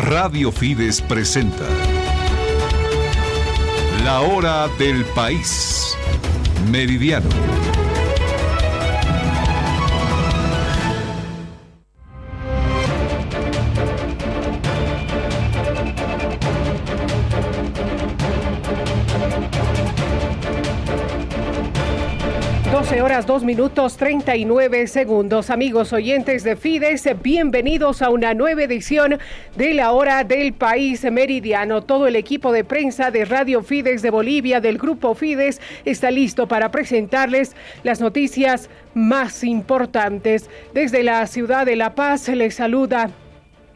Radio Fides presenta La Hora del País. Meridiano. Horas 2 minutos 39 segundos. Amigos oyentes de Fides, bienvenidos a una nueva edición de La Hora del País Meridiano. Todo el equipo de prensa de Radio Fides de Bolivia, del Grupo Fides, está listo para presentarles las noticias más importantes. Desde la ciudad de La Paz les saluda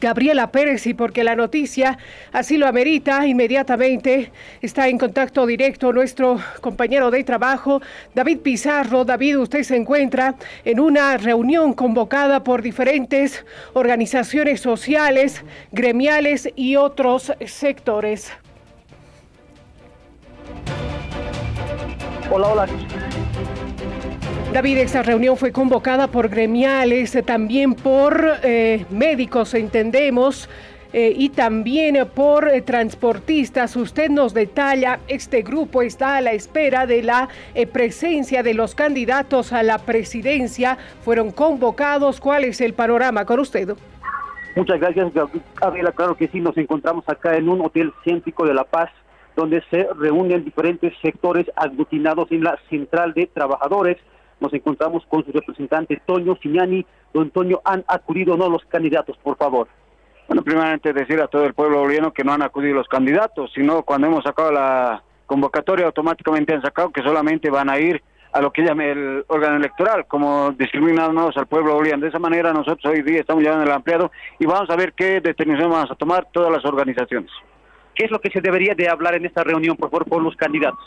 Gabriela Pérez, y porque la noticia así lo amerita, inmediatamente está en contacto directo nuestro compañero de trabajo, David Pizarro. David, usted se encuentra en una reunión convocada por diferentes organizaciones sociales, gremiales y otros sectores. Hola. David, esta reunión fue convocada por gremiales, también por médicos, entendemos, y también por transportistas. Usted nos detalla, este grupo está a la espera de la presencia de los candidatos a la presidencia. Fueron convocados. ¿Cuál es el panorama con usted? Muchas gracias, Gabriela. Claro que sí, nos encontramos acá en un hotel céntrico de La Paz, donde se reúnen diferentes sectores aglutinados en la Central de Trabajadores. Nos encontramos con su representante, Toño Siñani. Don Toño, ¿han acudido o no los candidatos, por favor? Bueno, primeramente decir a todo el pueblo boliviano que no han acudido los candidatos, sino cuando hemos sacado la convocatoria, automáticamente han sacado que solamente van a ir a lo que llame el órgano electoral, como discriminándonos al pueblo boliviano. De esa manera nosotros hoy día estamos llevando el ampliado y vamos a ver qué determinación vamos a tomar todas las organizaciones. ¿Qué es lo que se debería de hablar en esta reunión, por favor, con los candidatos?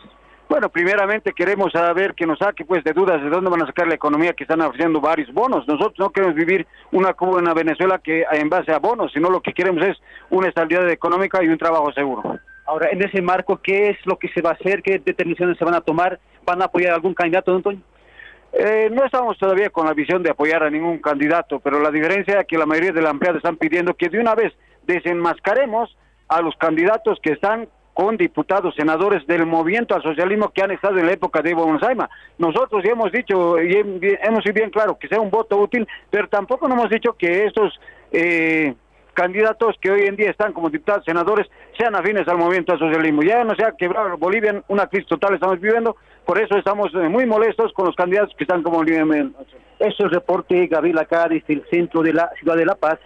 Bueno, primeramente queremos saber que nos saque pues de dudas de dónde van a sacar la economía, que están ofreciendo varios bonos. Nosotros no queremos vivir como una Venezuela que en base a bonos, sino lo que queremos es una estabilidad económica y un trabajo seguro. Ahora, en ese marco, ¿qué es lo que se va a hacer? ¿Qué determinaciones se van a tomar? ¿Van a apoyar a algún candidato, don Toño? No estamos todavía con la visión de apoyar a ningún candidato, pero la diferencia es que la mayoría de la ampliada están pidiendo que de una vez desenmascaremos a los candidatos que están con diputados, senadores del movimiento al socialismo que han estado en la época de Evo Morales. Nosotros ya hemos dicho, y hemos sido bien claro, que sea un voto útil, pero tampoco no hemos dicho que estos candidatos que hoy en día están como diputados, senadores, sean afines al movimiento al socialismo. Ya no se ha quebrado Bolivia, una crisis total estamos viviendo, por eso estamos muy molestos con los candidatos que están como Bolivia. Eso es el reporte, Gabriel, acá desde el centro de la ciudad de La Paz.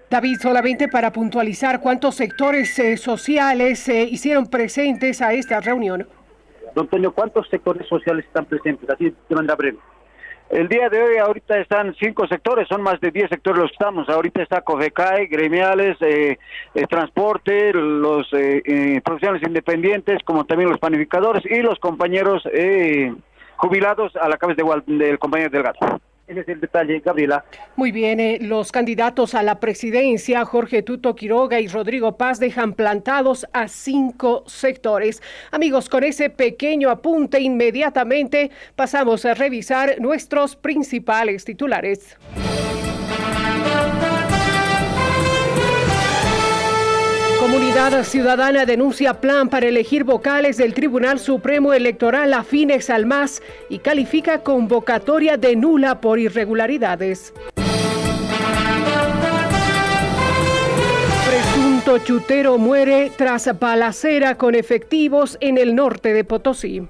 David, solamente para puntualizar, ¿cuántos sectores sociales se hicieron presentes a esta reunión? Don Toño, ¿cuántos sectores sociales están presentes? Así de manera breve. El día de hoy ahorita están 5 sectores, son más de 10 sectores los que estamos. Ahorita está COFECAE, gremiales, transporte, los profesionales independientes, como también los panificadores y los compañeros jubilados a la cabeza del compañero Delgado. Ese es el detalle, Gabriela. Muy bien, los candidatos a la presidencia, Jorge Tuto Quiroga y Rodrigo Paz, dejan plantados a 5 sectores. Amigos, con ese pequeño apunte, inmediatamente pasamos a revisar nuestros principales titulares. Comunidad ciudadana denuncia plan para elegir vocales del Tribunal Supremo Electoral afines al MAS y califica convocatoria de nula por irregularidades. Presunto chutero muere tras balacera con efectivos en el norte de Potosí.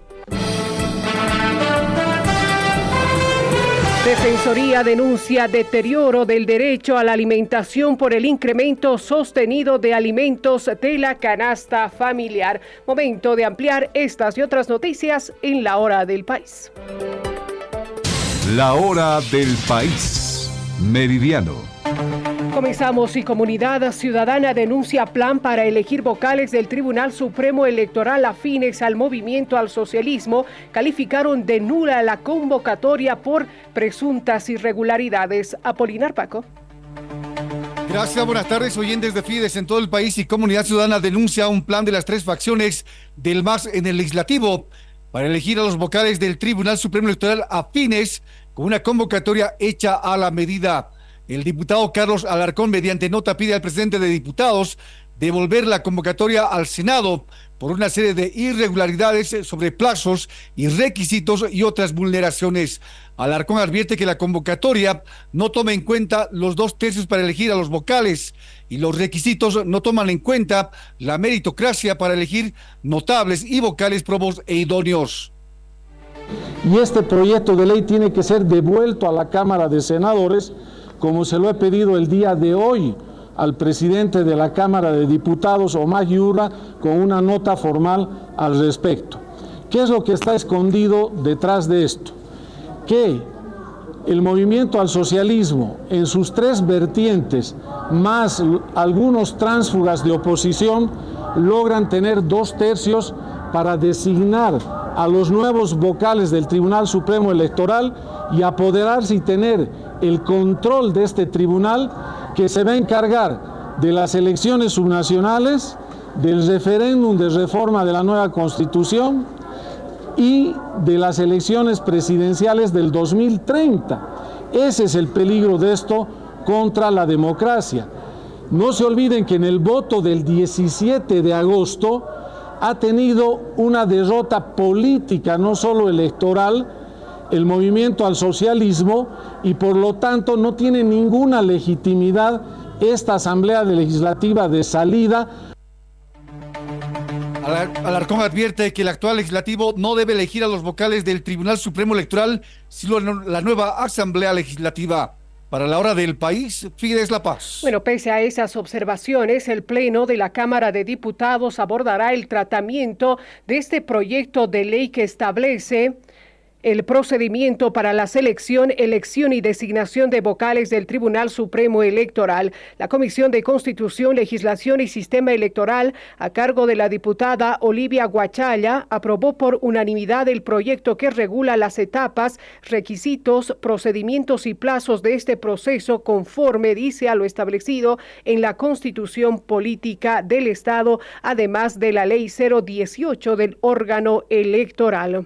Defensoría denuncia deterioro del derecho a la alimentación por el incremento sostenido de alimentos de la canasta familiar. Momento de ampliar estas y otras noticias en La Hora del País. La Hora del País. Meridiano. Comenzamos. Y Comunidad Ciudadana denuncia plan para elegir vocales del Tribunal Supremo Electoral afines al movimiento al socialismo. Calificaron de nula la convocatoria por presuntas irregularidades. Apolinar Paco. Gracias, buenas tardes, oyentes de Fides en todo el país. Y Comunidad Ciudadana denuncia un plan de las 3 facciones del MAS en el legislativo para elegir a los vocales del Tribunal Supremo Electoral afines con una convocatoria hecha a la medida. El diputado Carlos Alarcón, mediante nota, pide al presidente de diputados devolver la convocatoria al Senado por una serie de irregularidades sobre plazos y requisitos y otras vulneraciones. Alarcón advierte que la convocatoria no toma en cuenta los 2/3 para elegir a los vocales y los requisitos no toman en cuenta la meritocracia para elegir notables y vocales probos e idóneos. Y este proyecto de ley tiene que ser devuelto a la Cámara de Senadores, como se lo he pedido el día de hoy al presidente de la Cámara de Diputados, Omar Yurra, con una nota formal al respecto. ¿Qué es lo que está escondido detrás de esto? Que el movimiento al socialismo, en sus 3 vertientes, más algunos tránsfugas de oposición, logran tener 2/3 para designar a los nuevos vocales del Tribunal Supremo Electoral y apoderarse y tener el control de este tribunal, que se va a encargar de las elecciones subnacionales, del referéndum de reforma de la nueva Constitución y de las elecciones presidenciales del 2030. Ese es el peligro de esto contra la democracia. No se olviden que en el voto del 17 de agosto ha tenido una derrota política, no solo electoral, el movimiento al socialismo, y por lo tanto no tiene ninguna legitimidad esta Asamblea Legislativa de salida. Alarcón advierte que el actual legislativo no debe elegir a los vocales del Tribunal Supremo Electoral, sino la nueva Asamblea Legislativa. Para la hora del país, Fides La Paz. Bueno, pese a esas observaciones, el Pleno de la Cámara de Diputados abordará el tratamiento de este proyecto de ley que establece el procedimiento para la elección y designación de vocales del Tribunal Supremo Electoral. La Comisión de Constitución, Legislación y Sistema Electoral, a cargo de la diputada Olivia Guachalla, aprobó por unanimidad el proyecto que regula las etapas, requisitos, procedimientos y plazos de este proceso conforme, dice, a lo establecido en la Constitución Política del Estado, además de la Ley 018 del órgano electoral.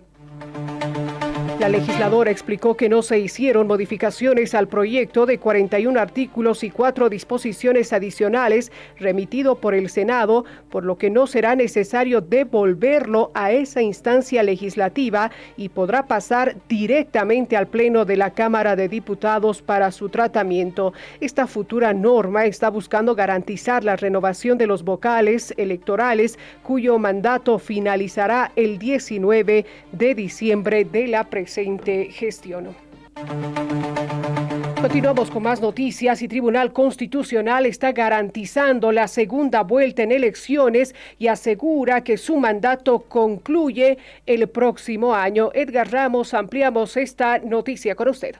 La legisladora explicó que no se hicieron modificaciones al proyecto de 41 artículos y 4 disposiciones adicionales remitido por el Senado, por lo que no será necesario devolverlo a esa instancia legislativa y podrá pasar directamente al Pleno de la Cámara de Diputados para su tratamiento. Esta futura norma está buscando garantizar la renovación de los vocales electorales, cuyo mandato finalizará el 19 de diciembre de la presente gestión. Continuamos con más noticias y Tribunal Constitucional está garantizando la segunda vuelta en elecciones y asegura que su mandato concluye el próximo año. Edgar Ramos, ampliamos esta noticia con usted.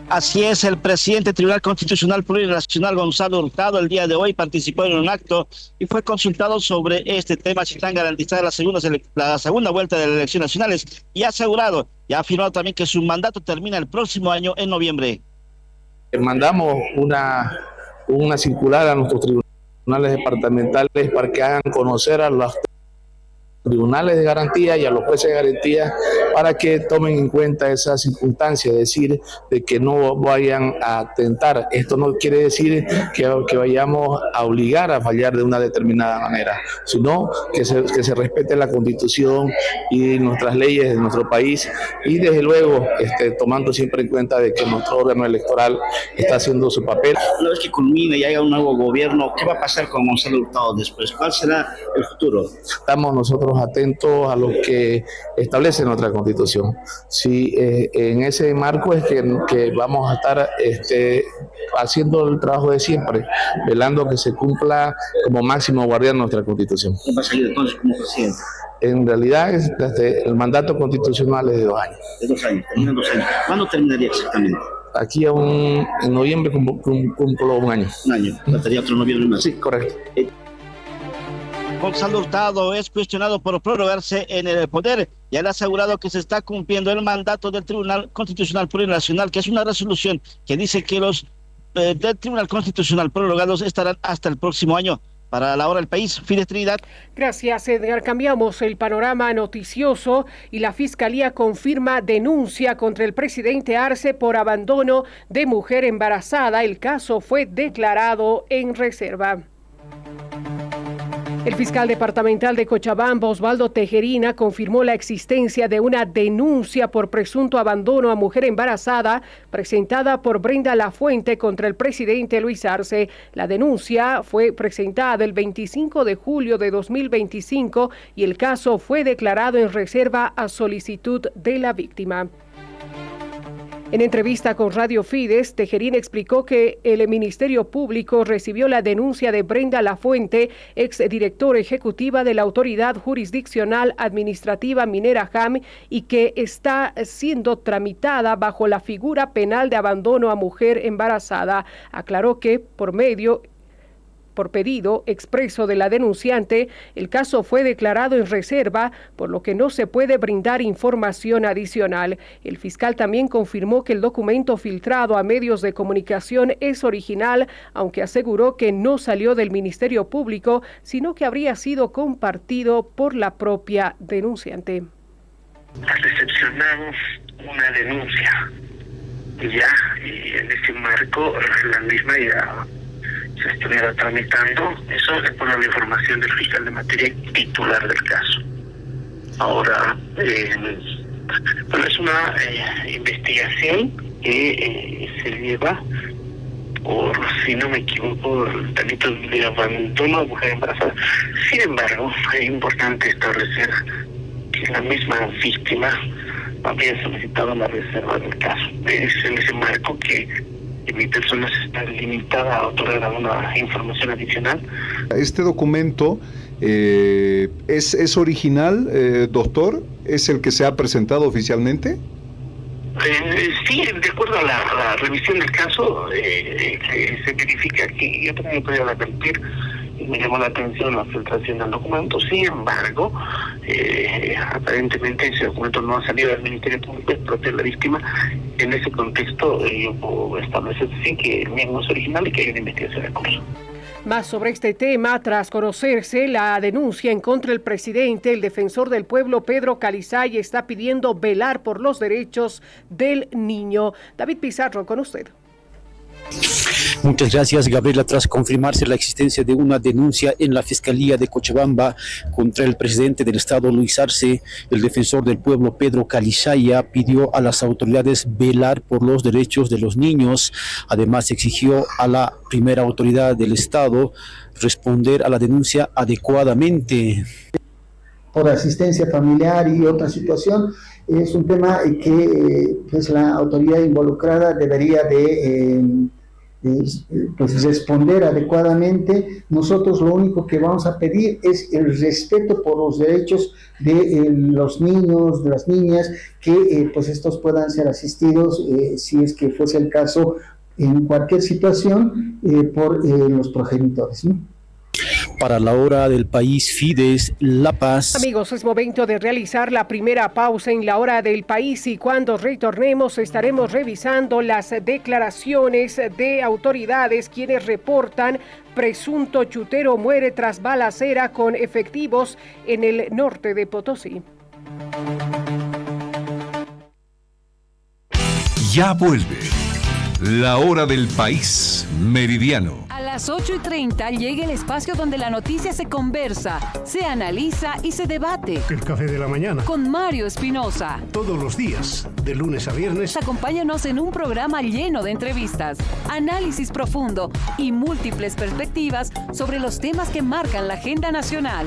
Así es, el presidente del Tribunal Constitucional Plurinacional, Gonzalo Hurtado, el día de hoy participó en un acto y fue consultado sobre este tema, si están garantizadas la segunda vuelta de las elecciones nacionales, y ha asegurado y ha afirmado también que su mandato termina el próximo año en noviembre. Mandamos una circular a nuestros tribunales departamentales para que hagan conocer a los tribunales de garantía y a los jueces de garantía para que tomen en cuenta esa circunstancia, es decir, de que no vayan a atentar. Esto no quiere decir que vayamos a obligar a fallar de una determinada manera, sino que se respete la Constitución y nuestras leyes de nuestro país, y desde luego tomando siempre en cuenta de que nuestro órgano electoral está haciendo su papel. Una vez que culmine y haya un nuevo gobierno, ¿qué va a pasar con Gonzalo Hurtado después? ¿Cuál será el futuro? Estamos nosotros atentos a lo que establece nuestra Constitución. Sí, en ese marco es que vamos a estar haciendo el trabajo de siempre, velando que se cumpla como máximo guardián nuestra Constitución. ¿Qué va a salir entonces como presidente? En realidad, el mandato constitucional es de 2 años. De 2 años, terminan 2 años. ¿Cuándo terminaría exactamente? Aquí en noviembre cumplo 1 año. 1 año, faltaría otro noviembre más. Sí, correcto. Gonzalo Hurtado es cuestionado por prorrogarse en el poder y ha asegurado que se está cumpliendo el mandato del Tribunal Constitucional Plurinacional, que es una resolución que dice que los del Tribunal Constitucional prorrogados estarán hasta el próximo año. Para la hora del país, Fides Trinidad. Gracias, Edgar. Cambiamos el panorama noticioso y la Fiscalía confirma denuncia contra el presidente Arce por abandono de mujer embarazada. El caso fue declarado en reserva. El fiscal departamental de Cochabamba, Osvaldo Tejerina, confirmó la existencia de una denuncia por presunto abandono a mujer embarazada presentada por Brenda Lafuente contra el presidente Luis Arce. La denuncia fue presentada el 25 de julio de 2025 y el caso fue declarado en reserva a solicitud de la víctima. En entrevista con Radio Fides, Tejerín explicó que el Ministerio Público recibió la denuncia de Brenda Lafuente, exdirectora ejecutiva de la Autoridad Jurisdiccional Administrativa Minera JAM, y que está siendo tramitada bajo la figura penal de abandono a mujer embarazada. Aclaró que por pedido expreso de la denunciante, el caso fue declarado en reserva, por lo que no se puede brindar información adicional. El fiscal también confirmó que el documento filtrado a medios de comunicación es original, aunque aseguró que no salió del Ministerio Público, sino que habría sido compartido por la propia denunciante. Ha recepcionado una denuncia ya, y en ese marco la misma ya se estuviera tramitando, eso es por la información del fiscal de materia titular del caso. Ahora, pero es una investigación que se lleva por, si no me equivoco, el delito de abandono a mujer embarazada. Sin embargo, es importante establecer que la misma víctima había solicitado la reserva del caso. Es en ese marco que mi persona está limitada a otorgar alguna información adicional. Este documento es original, doctor, ¿es el que se ha presentado oficialmente? Sí, de acuerdo a la revisión del caso, se verifica que yo también podía advertir, y me llamó la atención la filtración del documento. Sin embargo, aparentemente ese documento no ha salido del Ministerio Público, es propio de la víctima. En ese contexto, yo puedo establecer sí que el mismo es original y que hay una investigación en curso. Más sobre este tema, tras conocerse la denuncia en contra del presidente, el defensor del pueblo Pedro Calizay está pidiendo velar por los derechos del niño. David Pizarro, con usted. Muchas gracias, Gabriela. Tras confirmarse la existencia de una denuncia en la Fiscalía de Cochabamba contra el presidente del Estado, Luis Arce, el defensor del pueblo, Pedro Calizaya, pidió a las autoridades velar por los derechos de los niños. Además, exigió a la primera autoridad del Estado responder a la denuncia adecuadamente. Por asistencia familiar y otra situación, es un tema que pues, la autoridad involucrada debería de pues responder adecuadamente. Nosotros lo único que vamos a pedir es el respeto por los derechos de los niños, de las niñas, que pues estos puedan ser asistidos, si es que fuese el caso, en cualquier situación, por los progenitores, ¿no? Para la hora del país, Fides, La Paz. Amigos, es momento de realizar la primera pausa en la hora del país y cuando retornemos estaremos revisando las declaraciones de autoridades quienes reportan presunto chutero muere tras balacera con efectivos en el norte de Potosí. Ya vuelve la hora del país meridiano. A las 8:30 llega el espacio donde la noticia se conversa, se analiza y se debate. El café de la mañana. Con Mario Espinosa. Todos los días, de lunes a viernes. Acompáñanos en un programa lleno de entrevistas, análisis profundo y múltiples perspectivas sobre los temas que marcan la agenda nacional.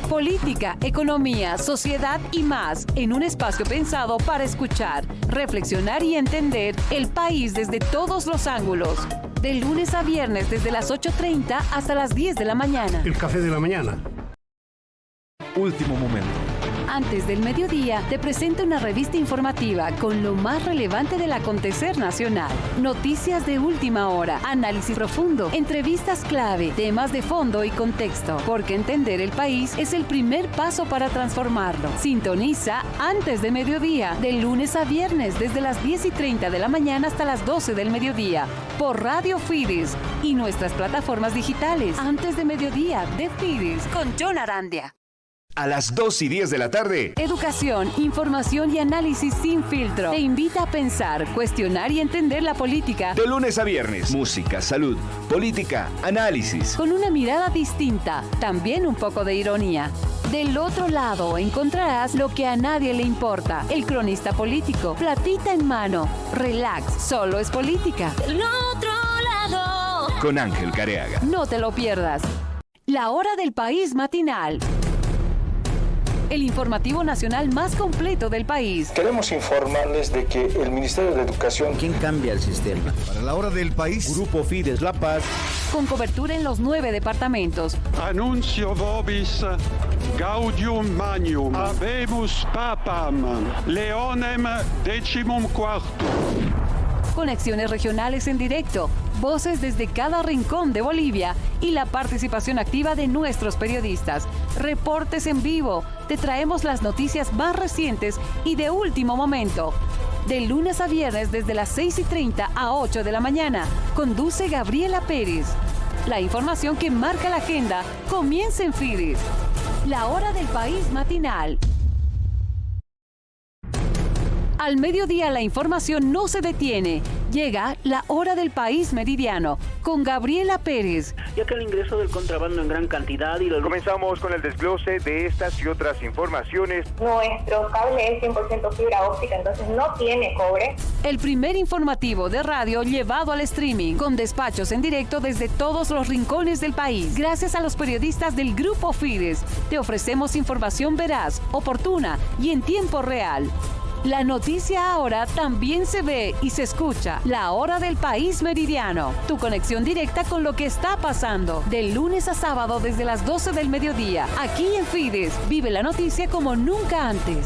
Política, economía, sociedad y más, en un espacio pensado para escuchar, reflexionar y entender el país desde todos los ángulos. De lunes a viernes desde las 8:30 hasta las 10 de la mañana. El café de la mañana. Último momento. Antes del mediodía, te presento una revista informativa con lo más relevante del acontecer nacional. Noticias de última hora, análisis profundo, entrevistas clave, temas de fondo y contexto. Porque entender el país es el primer paso para transformarlo. Sintoniza Antes de mediodía, de lunes a viernes, desde las 10:30 de la mañana hasta las 12 del mediodía, por Radio Fides y nuestras plataformas digitales. Antes de mediodía, de Fides, con John Arandia. A las 2:10 de la tarde. Educación, información y análisis sin filtro. Te invita a pensar, cuestionar y entender la política. De lunes a viernes. Música, salud, política, análisis. Con una mirada distinta, también un poco de ironía. Del otro lado encontrarás lo que a nadie le importa. El cronista político, platita en mano. Relax, solo es política. Del otro lado. Con Ángel Careaga. No te lo pierdas. La hora del país matinal. El informativo nacional más completo del país. Queremos informarles de que el Ministerio de Educación... ¿Quién cambia el sistema? Para la hora del país. Grupo Fides La Paz. Con cobertura en los 9 departamentos. Anuncio vobis gaudium magnum. Habemus papam. Leonem 14º. Conexiones regionales en directo, voces desde cada rincón de Bolivia y la participación activa de nuestros periodistas. Reportes en vivo, te traemos las noticias más recientes y de último momento. De lunes a viernes desde las 6:30 a 8 de la mañana. Conduce Gabriela Pérez. La información que marca la agenda comienza en Fides. La hora del país matinal. Al mediodía la información no se detiene. Llega la hora del país meridiano con Gabriela Pérez. Ya que el ingreso del contrabando en gran cantidad y Comenzamos con el desglose de estas y otras informaciones. Nuestro cable es 100% fibra óptica, entonces no tiene cobre. El primer informativo de radio llevado al streaming, con despachos en directo desde todos los rincones del país. Gracias a los periodistas del Grupo Fides, te ofrecemos información veraz, oportuna y en tiempo real. La noticia ahora también se ve y se escucha. La hora del país meridiano. Tu conexión directa con lo que está pasando. De lunes a sábado desde las 12 del mediodía. Aquí en Fides, vive la noticia como nunca antes.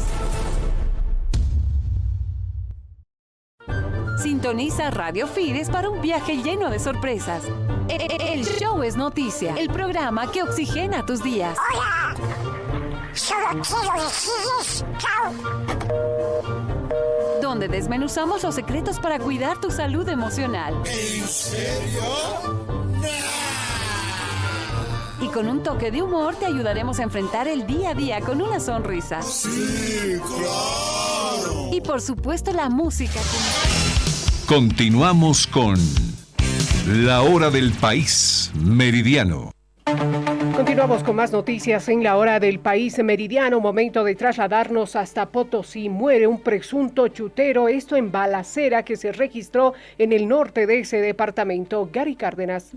Sintoniza Radio Fides para un viaje lleno de sorpresas. El show es noticia. El programa que oxigena tus días. ¡Hola! Solo quiero decirles chao. Donde desmenuzamos los secretos para cuidar tu salud emocional. ¿En serio? Y con un toque de humor te ayudaremos a enfrentar el día a día con una sonrisa. Sí, claro. Y por supuesto la música. Continuamos con La Hora del País Meridiano. Continuamos con más noticias en la hora del país meridiano. Momento de trasladarnos hasta Potosí. Muere un presunto chutero, esto en balacera que se registró en el norte de ese departamento. Gary Cárdenas.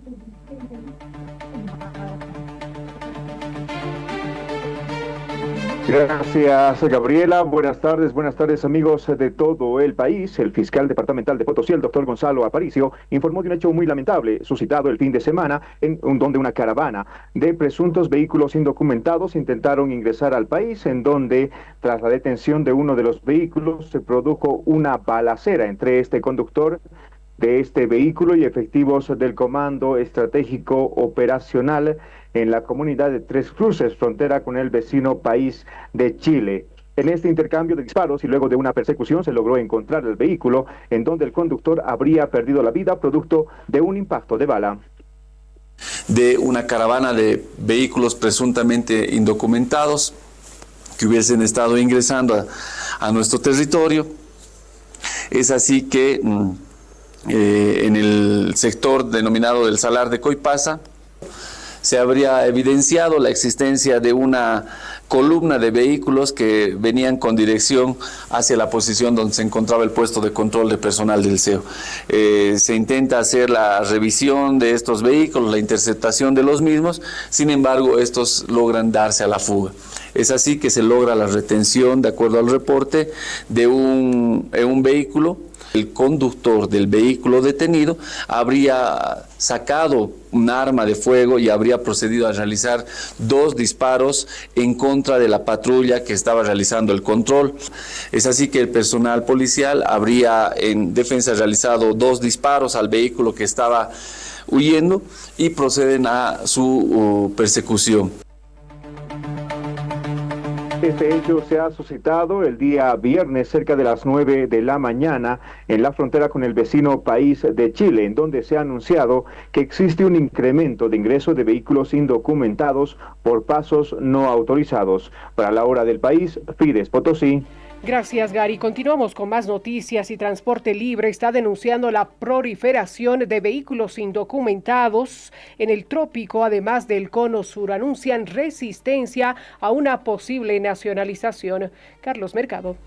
Gracias, Gabriela. Buenas tardes amigos de todo el país. El fiscal departamental de Potosí, el doctor Gonzalo Aparicio, informó de un hecho muy lamentable suscitado el fin de semana donde una caravana de presuntos vehículos indocumentados intentaron ingresar al país, en donde tras la detención de uno de los vehículos se produjo una balacera entre este conductor de este vehículo y efectivos del Comando Estratégico Operacional en la comunidad de Tres Cruces, frontera con el vecino país de Chile. En este intercambio de disparos y luego de una persecución se logró encontrar el vehículo en donde el conductor habría perdido la vida producto de un impacto de bala. De una caravana de vehículos presuntamente indocumentados que hubiesen estado ingresando a nuestro territorio. Es así que en el sector denominado del Salar de Coipasa se habría evidenciado la existencia de una columna de vehículos que venían con dirección hacia la posición donde se encontraba el puesto de control de personal del CEO. Se intenta hacer la revisión de estos vehículos, la interceptación de los mismos, sin embargo estos logran darse a la fuga. Es así que se logra la retención, de acuerdo al reporte, de un vehículo el conductor del vehículo detenido habría sacado un arma de fuego y habría procedido a realizar 2 disparos en contra de la patrulla que estaba realizando el control. Es así que el personal policial habría en defensa realizado 2 disparos al vehículo que estaba huyendo y proceden a su persecución. Este hecho se ha suscitado el día viernes cerca de las 9 de la mañana en la frontera con el vecino país de Chile, en donde se ha anunciado que existe un incremento de ingreso de vehículos indocumentados por pasos no autorizados. Para la hora del país, Fides Potosí. Gracias, Gary. Continuamos con más noticias y Transporte Libre está denunciando la proliferación de vehículos indocumentados en el trópico, además del Cono Sur. Anuncian resistencia a una posible nacionalización. Carlos Mercado.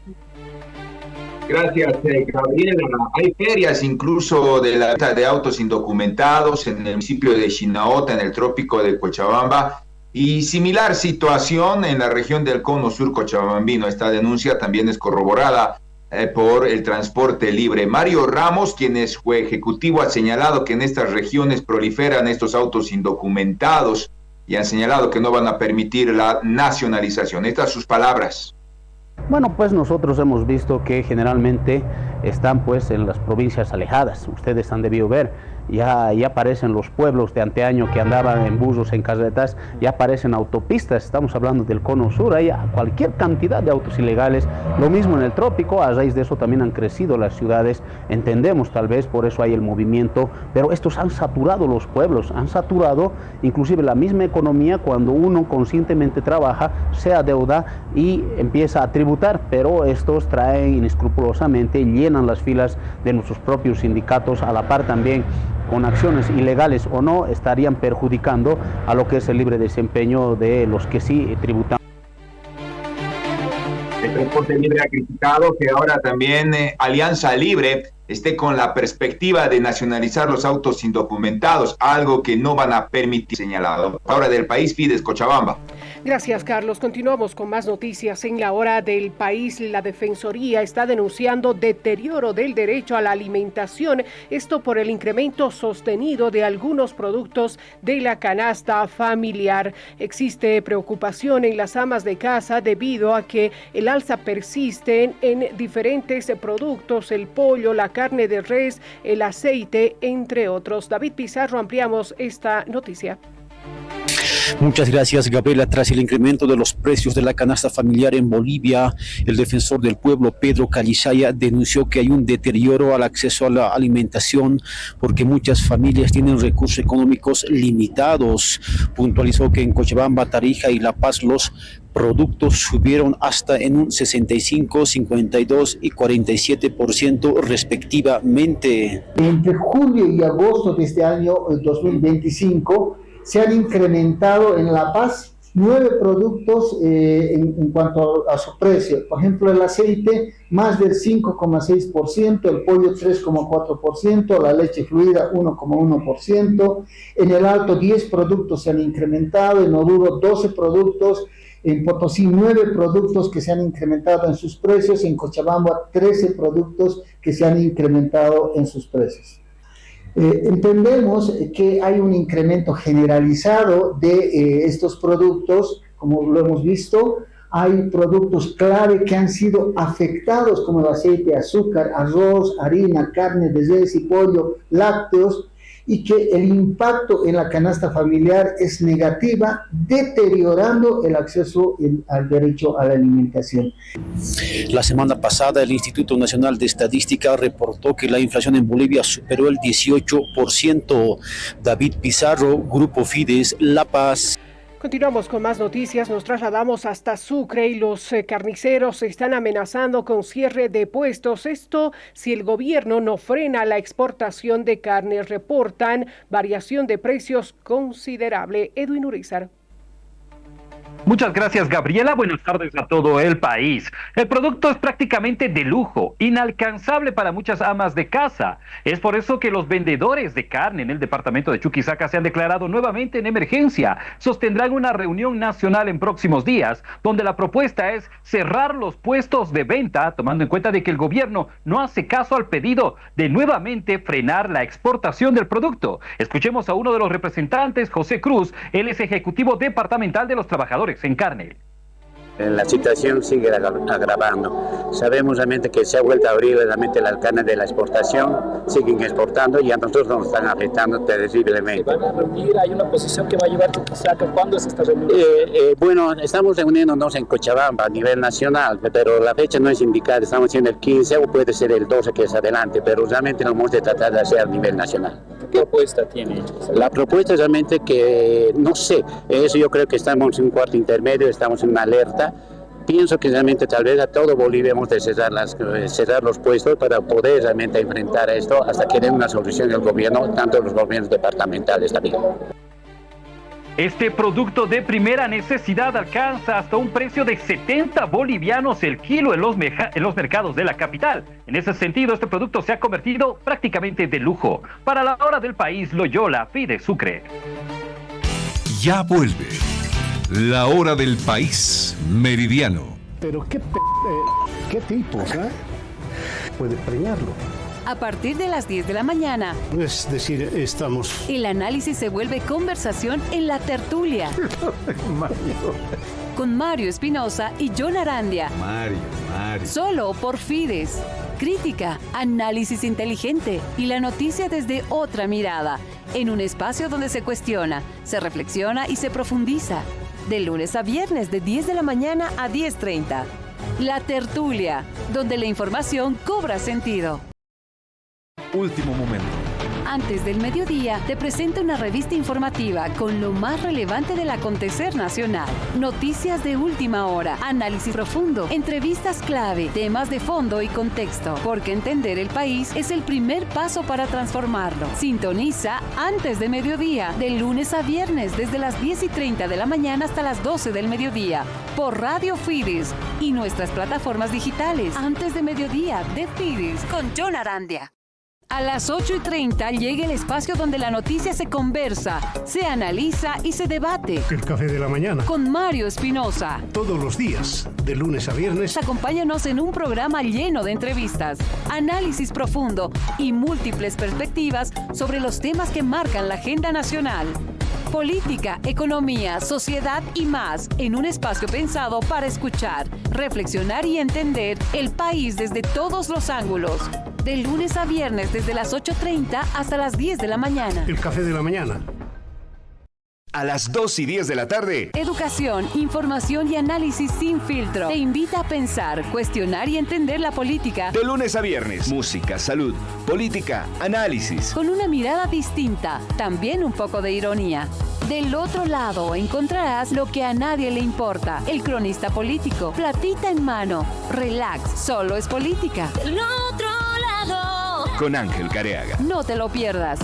Gracias, Gabriela. Hay ferias incluso de la venta de autos indocumentados en el municipio de Chinaota, en el trópico de Cochabamba. Y similar situación en la región del Cono Sur cochabambino. Esta denuncia también es corroborada por el Transporte Libre. Mario Ramos, quien es juez ejecutivo, ha señalado que en estas regiones proliferan estos autos indocumentados y han señalado que no van a permitir la nacionalización. Estas sus palabras. Bueno, pues nosotros hemos visto que generalmente están pues en las provincias alejadas. Ustedes han debido ver, ya aparecen los pueblos de anteaño que andaban en buses, en carretas, ya aparecen autopistas. Estamos hablando del Cono Sur, hay cualquier cantidad de autos ilegales. Lo mismo en el trópico, a raíz de eso también han crecido las ciudades. Entendemos tal vez, por eso hay el movimiento, pero estos han saturado los pueblos, han saturado inclusive la misma economía. Cuando uno conscientemente trabaja, se adeuda y empieza a tributar, pero estos traen inescrupulosamente, llenan las filas de nuestros propios sindicatos, a la par también con acciones ilegales o no, estarían perjudicando a lo que es el libre desempeño de los que sí tributan. El Transporte Libre ha criticado que ahora también Alianza Libre esté con la perspectiva de nacionalizar los autos indocumentados, algo que no van a permitir, señalado. Ahora del país, Fides Cochabamba. Gracias, Carlos. Continuamos con más noticias. En la hora del país, la Defensoría está denunciando deterioro del derecho a la alimentación, esto por el incremento sostenido de algunos productos de la canasta familiar. Existe preocupación en las amas de casa debido a que el alza persiste en diferentes productos, el pollo, la carne de res, el aceite, entre otros. David Pizarro, ampliamos esta noticia. Muchas gracias, Gabriela. Tras el incremento de los precios de la canasta familiar en Bolivia, el defensor del pueblo, Pedro Calixaya, denunció que hay un deterioro al acceso a la alimentación porque muchas familias tienen recursos económicos limitados. Puntualizó que en Cochabamba, Tarija y La Paz los productos subieron hasta en un 65, 52 y 47% respectivamente. Entre julio y agosto de este año 2025, se han incrementado en La Paz 9 productos en cuanto a su precio. Por ejemplo, el aceite más del 5,6%, el pollo 3,4%, la leche fluida 1,1%. En el Alto 10 productos se han incrementado, en Oruro 12 productos, en Potosí 9 productos que se han incrementado en sus precios, en Cochabamba 13 productos que se han incrementado en sus precios. Entendemos que hay un incremento generalizado de estos productos, como lo hemos visto. Hay productos clave que han sido afectados, como el aceite, azúcar, arroz, harina, carne de res y pollo, lácteos, y que el impacto en la canasta familiar es negativa, deteriorando el acceso al derecho a la alimentación. La semana pasada, el Instituto Nacional de Estadística reportó que la inflación en Bolivia superó el 18%. David Pizarro, Grupo Fides, La Paz. Continuamos con más noticias, nos trasladamos hasta Sucre y los carniceros están amenazando con cierre de puestos. Esto si el gobierno no frena la exportación de carne. Reportan variación de precios considerable. Edwin Urizar. Muchas gracias, Gabriela. Buenas tardes a todo el país. El producto es prácticamente de lujo, inalcanzable para muchas amas de casa. Es por eso que los vendedores de carne en el departamento de Chuquisaca se han declarado nuevamente en emergencia. Sostendrán una reunión nacional en próximos días, donde la propuesta es cerrar los puestos de venta, tomando en cuenta de que el gobierno no hace caso al pedido de nuevamente frenar la exportación del producto. Escuchemos a uno de los representantes, José Cruz. Él es ejecutivo departamental de los trabajadores en carne. La situación sigue agravando. Sabemos realmente que se ha vuelto a abrir realmente la carne de la exportación, siguen exportando y a nosotros nos están afectando terriblemente. ¿Se van a reunir? ¿Hay una posición que va a llevar Chuquisaca? ¿Cuándo es esta reunión? Bueno, estamos reuniéndonos en Cochabamba a nivel nacional, pero la fecha no es indicada, estamos haciendo el 15 o puede ser el 12 que es adelante, pero realmente lo hemos de tratar de hacer a nivel nacional. ¿Qué propuesta tiene? La propuesta es realmente que, no sé, eso yo creo que estamos en un cuarto intermedio, estamos en una alerta. Pienso que realmente tal vez a todo Bolivia hemos de cerrar los puestos para poder realmente enfrentar esto hasta que den una solución del gobierno, tanto los gobiernos departamentales también. Este producto de primera necesidad alcanza hasta un precio de 70 bolivianos el kilo en los mercados de la capital. En ese sentido, este producto se ha convertido prácticamente de lujo. Para la hora del país, Loyola, Fide Sucre. Ya vuelve la hora del país meridiano. Pero qué tipos, ¿eh? Puede preñarlo. A partir de las 10 de la mañana, Es decir, estamos... el análisis se vuelve conversación en la tertulia. Con Mario Espinosa y John Arandia. Mario. Solo por Fides. Crítica, análisis inteligente y la noticia desde otra mirada. En un espacio donde se cuestiona, se reflexiona y se profundiza. De lunes a viernes de 10 de la mañana a 10:30. La tertulia, donde la información cobra sentido. Último momento. Antes del mediodía, te presento una revista informativa con lo más relevante del acontecer nacional. Noticias de última hora, análisis profundo, entrevistas clave, temas de fondo y contexto. Porque entender el país es el primer paso para transformarlo. Sintoniza Antes de mediodía, de lunes a viernes, desde las 10:30 de la mañana hasta las 12 del mediodía, por Radio Fides y nuestras plataformas digitales. Antes de mediodía, de Fides, con John Arandia. A las 8:30 llega el espacio donde la noticia se conversa, se analiza y se debate. El café de la mañana. Con Mario Espinosa. Todos los días, de lunes a viernes. Acompáñanos en un programa lleno de entrevistas, análisis profundo y múltiples perspectivas sobre los temas que marcan la agenda nacional. Política, economía, sociedad y más, en un espacio pensado para escuchar, reflexionar y entender el país desde todos los ángulos. De lunes a viernes desde las 8:30 hasta las 10 de la mañana. El café de la mañana. A las 2:10 de la tarde. Educación, información y análisis sin filtro. Te invita a pensar, cuestionar y entender la política. De lunes a viernes. Música, salud, política, análisis. Con una mirada distinta, también un poco de ironía. Del otro lado encontrarás lo que a nadie le importa. El cronista político, platita en mano. Relax, solo es política. Del otro lado. Con Ángel Careaga. No te lo pierdas.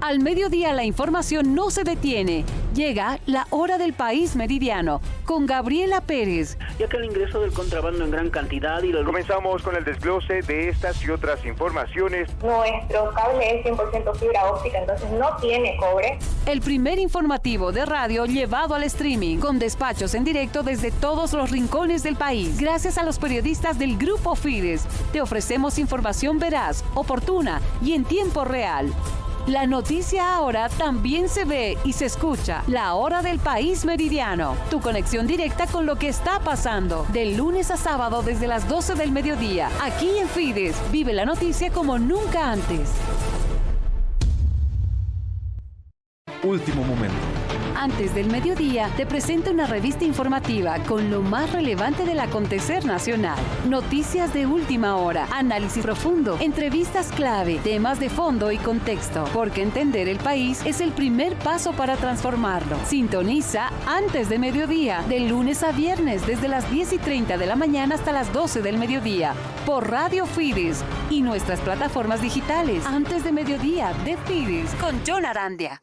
Al mediodía la información no se detiene. Llega la hora del país meridiano con Gabriela Pérez. Ya que el ingreso del contrabando en gran cantidad y Comenzamos con el desglose de estas y otras informaciones. Nuestro cable es 100% fibra óptica, entonces no tiene cobre. El primer informativo de radio llevado al streaming, con despachos en directo desde todos los rincones del país. Gracias a los periodistas del Grupo Fides, te ofrecemos información veraz, oportuna y en tiempo real. La noticia ahora también se ve y se escucha. La hora del país meridiano. Tu conexión directa con lo que está pasando. De lunes a sábado desde las 12 del mediodía. Aquí en Fides, vive la noticia como nunca antes. Último momento. Antes del mediodía, te presento una revista informativa con lo más relevante del acontecer nacional. Noticias de última hora, análisis profundo, entrevistas clave, temas de fondo y contexto. Porque entender el país es el primer paso para transformarlo. Sintoniza Antes de mediodía, de lunes a viernes, desde las 10:30 de la mañana hasta las 12 del mediodía, por Radio Fides y nuestras plataformas digitales. Antes de mediodía, de Fides, con John Arandia.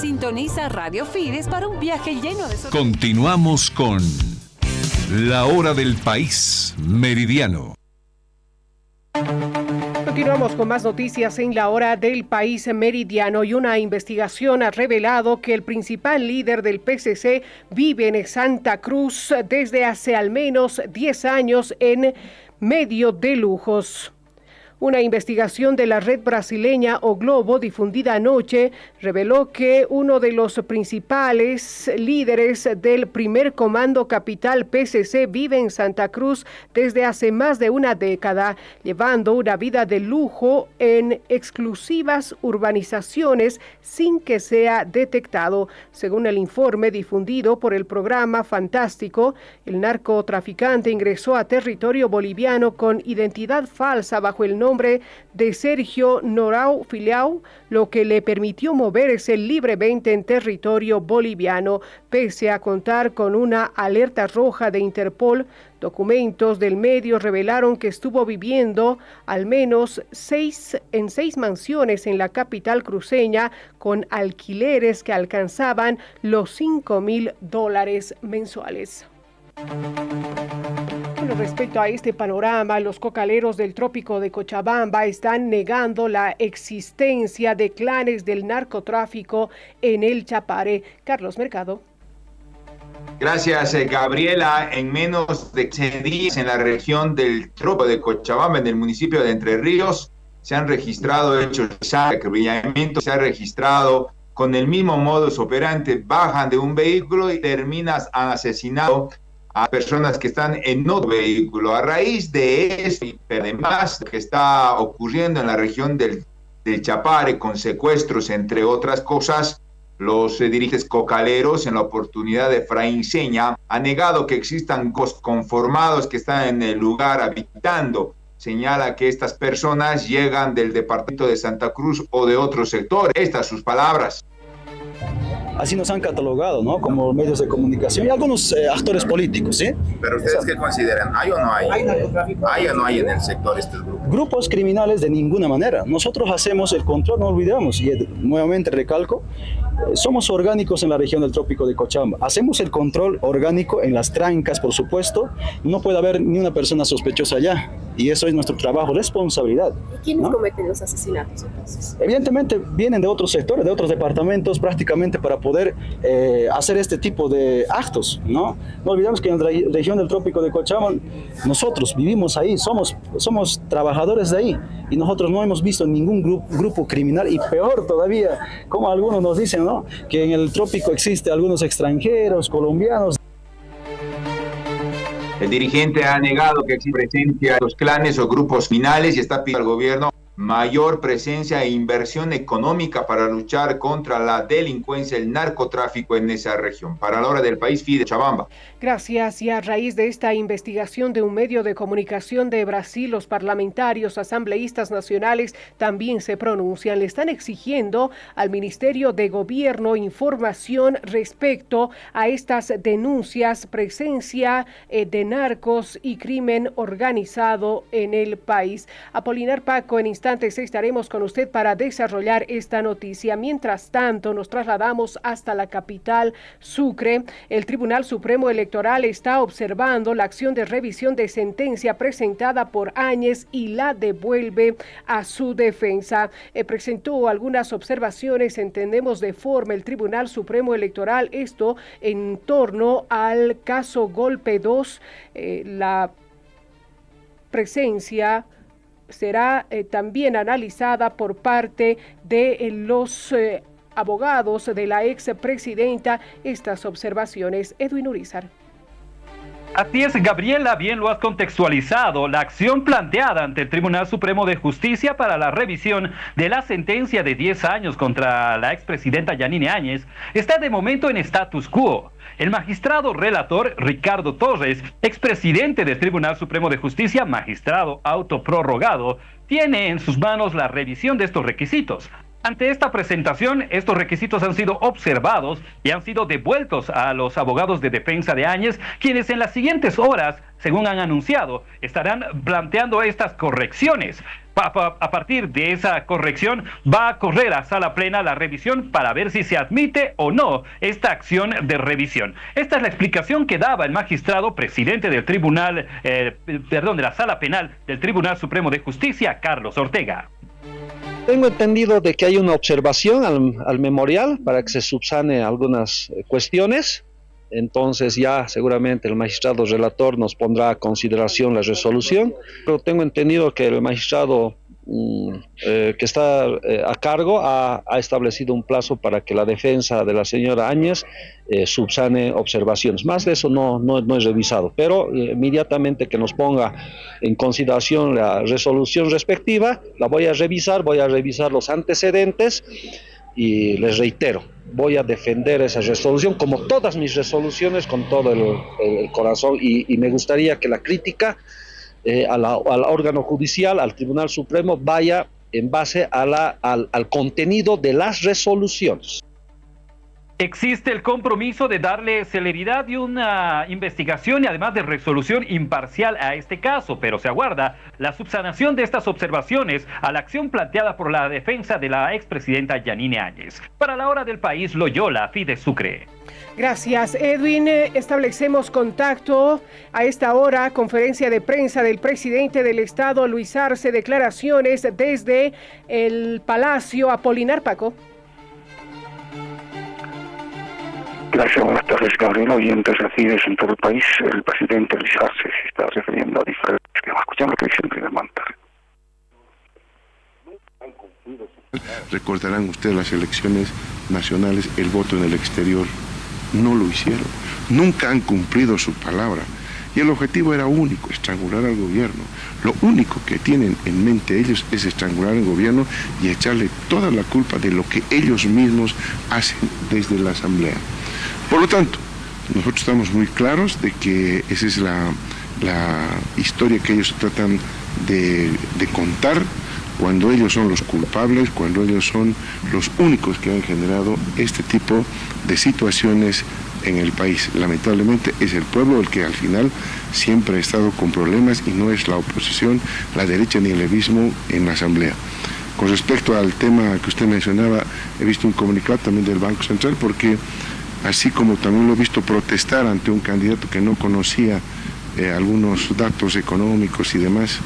Sintoniza Radio Fides para un viaje lleno de sorpresas. Continuamos con La Hora del País Meridiano. Continuamos con más noticias en La Hora del País Meridiano, y una investigación ha revelado que el principal líder del PCC vive en Santa Cruz desde hace al menos 10 años en medio de lujos. Una investigación de la red brasileña O Globo, difundida anoche, reveló que uno de los principales líderes del primer comando capital PCC vive en Santa Cruz desde hace más de una década, llevando una vida de lujo en exclusivas urbanizaciones sin que sea detectado. Según el informe difundido por el programa Fantástico, el narcotraficante ingresó a territorio boliviano con identidad falsa bajo el nombre de Sergio Norau Filiau, lo que le permitió moverse libremente en territorio boliviano, pese a contar con una alerta roja de Interpol. Documentos del medio revelaron que estuvo viviendo al menos en seis mansiones en la capital cruceña, con alquileres que alcanzaban los $5,000 mensuales. Bueno, respecto a este panorama, los cocaleros del trópico de Cochabamba están negando la existencia de clanes del narcotráfico en el Chapare. Carlos Mercado. Gracias, Gabriela. En menos de 10 días en la región del trópico de Cochabamba, en el municipio de Entre Ríos, se han registrado hechos de acribillamiento, se ha registrado con el mismo modus operandi: bajan de un vehículo y terminan asesinando a personas que están en otro vehículo. A raíz de esto y además que está ocurriendo en la región del Chapare con secuestros, entre otras cosas, los dirigentes cocaleros, en la oportunidad de Efraín Seña, han negado que existan conformados que están en el lugar habitando. Señala que estas personas llegan del departamento de Santa Cruz o de otros sectores. Estas sus palabras. Así nos han catalogado, ¿no? Como medios de comunicación y algunos actores políticos, ¿sí? Pero ustedes, ¿qué consideran? ¿Hay o no hay? ¿Hay o no hay en el sector estos grupos? Grupos criminales de ninguna manera. Nosotros hacemos el control, no olvidemos, y nuevamente recalco, somos orgánicos en la región del trópico de Cochabamba. Hacemos el control orgánico en las trancas, por supuesto. No puede haber ni una persona sospechosa allá. Y eso es nuestro trabajo, responsabilidad. ¿Y quiénes cometen los asesinatos entonces? Evidentemente vienen de otros sectores, de otros departamentos, prácticamente para poder hacer este tipo de actos, ¿no? No olvidemos que en la región del trópico de Cochabamba nosotros vivimos ahí, somos trabajadores de ahí, y nosotros no hemos visto ningún grupo criminal, y peor todavía, como algunos nos dicen, ¿no? Que en el trópico existe algunos extranjeros, colombianos. El dirigente ha negado que existe presencia de los clanes o grupos criminales y está pidiendo al gobierno mayor presencia e inversión económica para luchar contra la delincuencia, el narcotráfico en esa región. Para La Hora del País, Fide Chabamba. Gracias. Y a raíz de esta investigación de un medio de comunicación de Brasil, los parlamentarios asambleístas nacionales también se pronuncian. Le están exigiendo al Ministerio de Gobierno información respecto a estas denuncias, presencia de narcos y crimen organizado en el país. Apolinar Paco, en instantes estaremos con usted para desarrollar esta noticia. Mientras tanto, nos trasladamos hasta la capital, Sucre. El Tribunal Supremo Electoral está observando la acción de revisión de sentencia presentada por Áñez y la devuelve a su defensa. Presentó algunas observaciones, entendemos, de forma el Tribunal Supremo Electoral, esto en torno al caso Golpe 2, la presencia será también analizada por parte de los abogados de la expresidenta. Estas observaciones, Edwin Urizar. Así es, Gabriela, bien lo has contextualizado. La acción planteada ante el Tribunal Supremo de Justicia para la revisión de la sentencia de 10 años contra la expresidenta Yanine Áñez está de momento en status quo. El magistrado relator Ricardo Torres, expresidente del Tribunal Supremo de Justicia, magistrado autoprorrogado, tiene en sus manos la revisión de estos requisitos. Ante esta presentación, estos requisitos han sido observados y han sido devueltos a los abogados de defensa de Áñez, quienes en las siguientes horas, según han anunciado, estarán planteando estas correcciones. A partir de esa corrección va a correr a sala plena la revisión para ver si se admite o no esta acción de revisión. Esta es la explicación que daba el magistrado presidente del tribunal, de la sala penal del Tribunal Supremo de Justicia, Carlos Ortega. Tengo entendido de que hay una observación al memorial para que se subsane algunas cuestiones. Entonces ya seguramente el magistrado relator nos pondrá a consideración la resolución. Pero tengo entendido que el magistrado que está a cargo ha establecido un plazo para que la defensa de la señora Áñez subsane observaciones. Más de eso no he revisado, pero inmediatamente que nos ponga en consideración la resolución respectiva, la voy a revisar los antecedentes y les reitero, voy a defender esa resolución como todas mis resoluciones con todo el corazón y me gustaría que la crítica al órgano judicial, al Tribunal Supremo, vaya en base al contenido de las resoluciones. Existe el compromiso de darle celeridad y una investigación y además de resolución imparcial a este caso, pero se aguarda la subsanación de estas observaciones a la acción planteada por la defensa de la expresidenta Yanine Áñez. Para la hora del país, Loyola, Fides Sucre. Gracias, Edwin. Establecemos contacto a esta hora. Conferencia de prensa del presidente del Estado, Luis Arce. Declaraciones desde el Palacio. Apolinar Paco. Gracias, buenas tardes, Gabriel. Oyentes de Fides en todo el país. El presidente Luis Arce se está refiriendo a diferentes temas. Escuchamos lo que dice el primer mandatario. Recordarán ustedes las elecciones nacionales, el voto en el exterior. No lo hicieron. Nunca han cumplido su palabra. Y el objetivo era único, estrangular al gobierno. Lo único que tienen en mente ellos es estrangular al gobierno y echarle toda la culpa de lo que ellos mismos hacen desde la Asamblea. Por lo tanto, nosotros estamos muy claros de que esa es la historia que ellos tratan de contar cuando ellos son los culpables, cuando ellos son los únicos que han generado este tipo de situaciones en el país. Lamentablemente es el pueblo el que al final siempre ha estado con problemas y no es la oposición, la derecha ni el levismo en la Asamblea. Con respecto al tema que usted mencionaba, he visto un comunicado también del Banco Central porque así como también lo he visto protestar ante un candidato que no conocía algunos datos económicos y demás,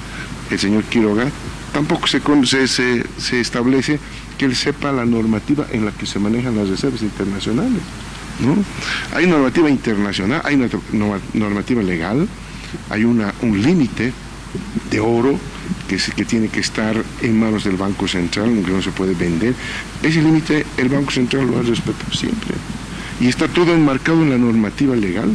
el señor Quiroga, tampoco se establece que él sepa la normativa en la que se manejan las reservas internacionales, ¿no? Hay normativa internacional, hay una normativa legal, hay un límite de oro que tiene que estar en manos del Banco Central, que no se puede vender. Ese límite el Banco Central lo ha respetado siempre y está todo enmarcado en la normativa legal.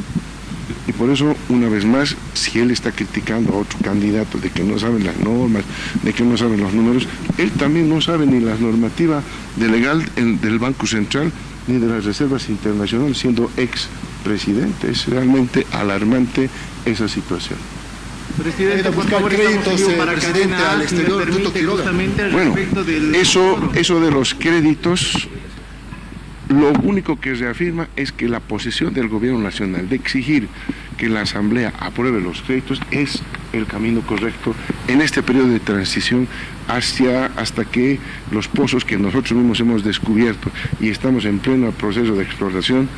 Y por eso, una vez más, si él está criticando a otro candidato de que no saben las normas, de que no saben los números, él también no sabe ni la normativa legal del Banco Central ni de las reservas internacionales, siendo expresidente. Es realmente alarmante esa situación. Presidente, por favor, créditos para presidente al exterior, bueno, eso de los créditos, lo único que reafirma es que la posición del gobierno nacional de exigir que la Asamblea apruebe los créditos es el camino correcto en este periodo de transición hasta que los pozos que nosotros mismos hemos descubierto y estamos en pleno proceso de exploración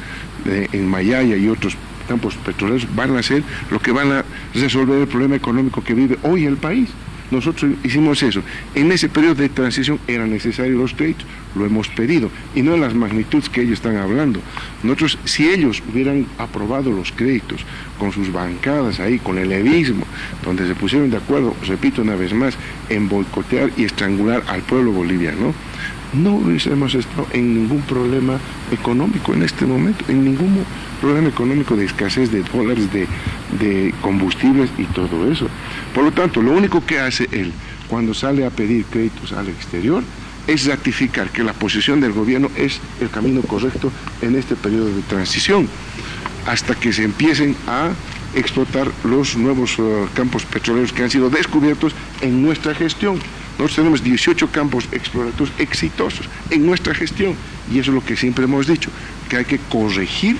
en Mayaya y otros campos petroleros van a ser lo que van a resolver el problema económico que vive hoy el país. Nosotros hicimos eso. En ese periodo de transición eran necesarios los créditos, lo hemos pedido, y no en las magnitudes que ellos están hablando. Nosotros, si ellos hubieran aprobado los créditos con sus bancadas ahí, con el levismo, donde se pusieron de acuerdo, repito una vez más, en boicotear y estrangular al pueblo boliviano, no hubiésemos estado en ningún problema económico en este momento, en ningún problema económico de escasez de dólares, de combustibles y todo eso. Por lo tanto, lo único que hace él cuando sale a pedir créditos al exterior es ratificar que la posición del gobierno es el camino correcto en este periodo de transición, hasta que se empiecen a explotar los nuevos campos petroleros que han sido descubiertos en nuestra gestión. Nosotros tenemos 18 campos exploratorios exitosos en nuestra gestión, y eso es lo que siempre hemos dicho, que hay que corregir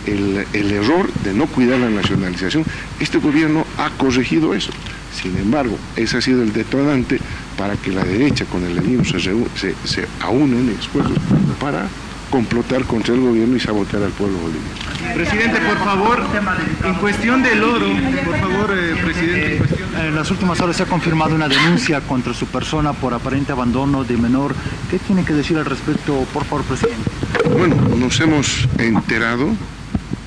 el error de no cuidar la nacionalización. Este gobierno ha corregido eso. Sin embargo, ese ha sido el detonante para que la derecha con el enemigo se aúnen esfuerzos para complotar contra el gobierno y sabotear al pueblo boliviano. Presidente, por favor, en cuestión del oro, por favor, presidente. En las últimas horas se ha confirmado una denuncia contra su persona por aparente abandono de menor. ¿Qué tiene que decir al respecto, por favor, presidente? Bueno, nos hemos enterado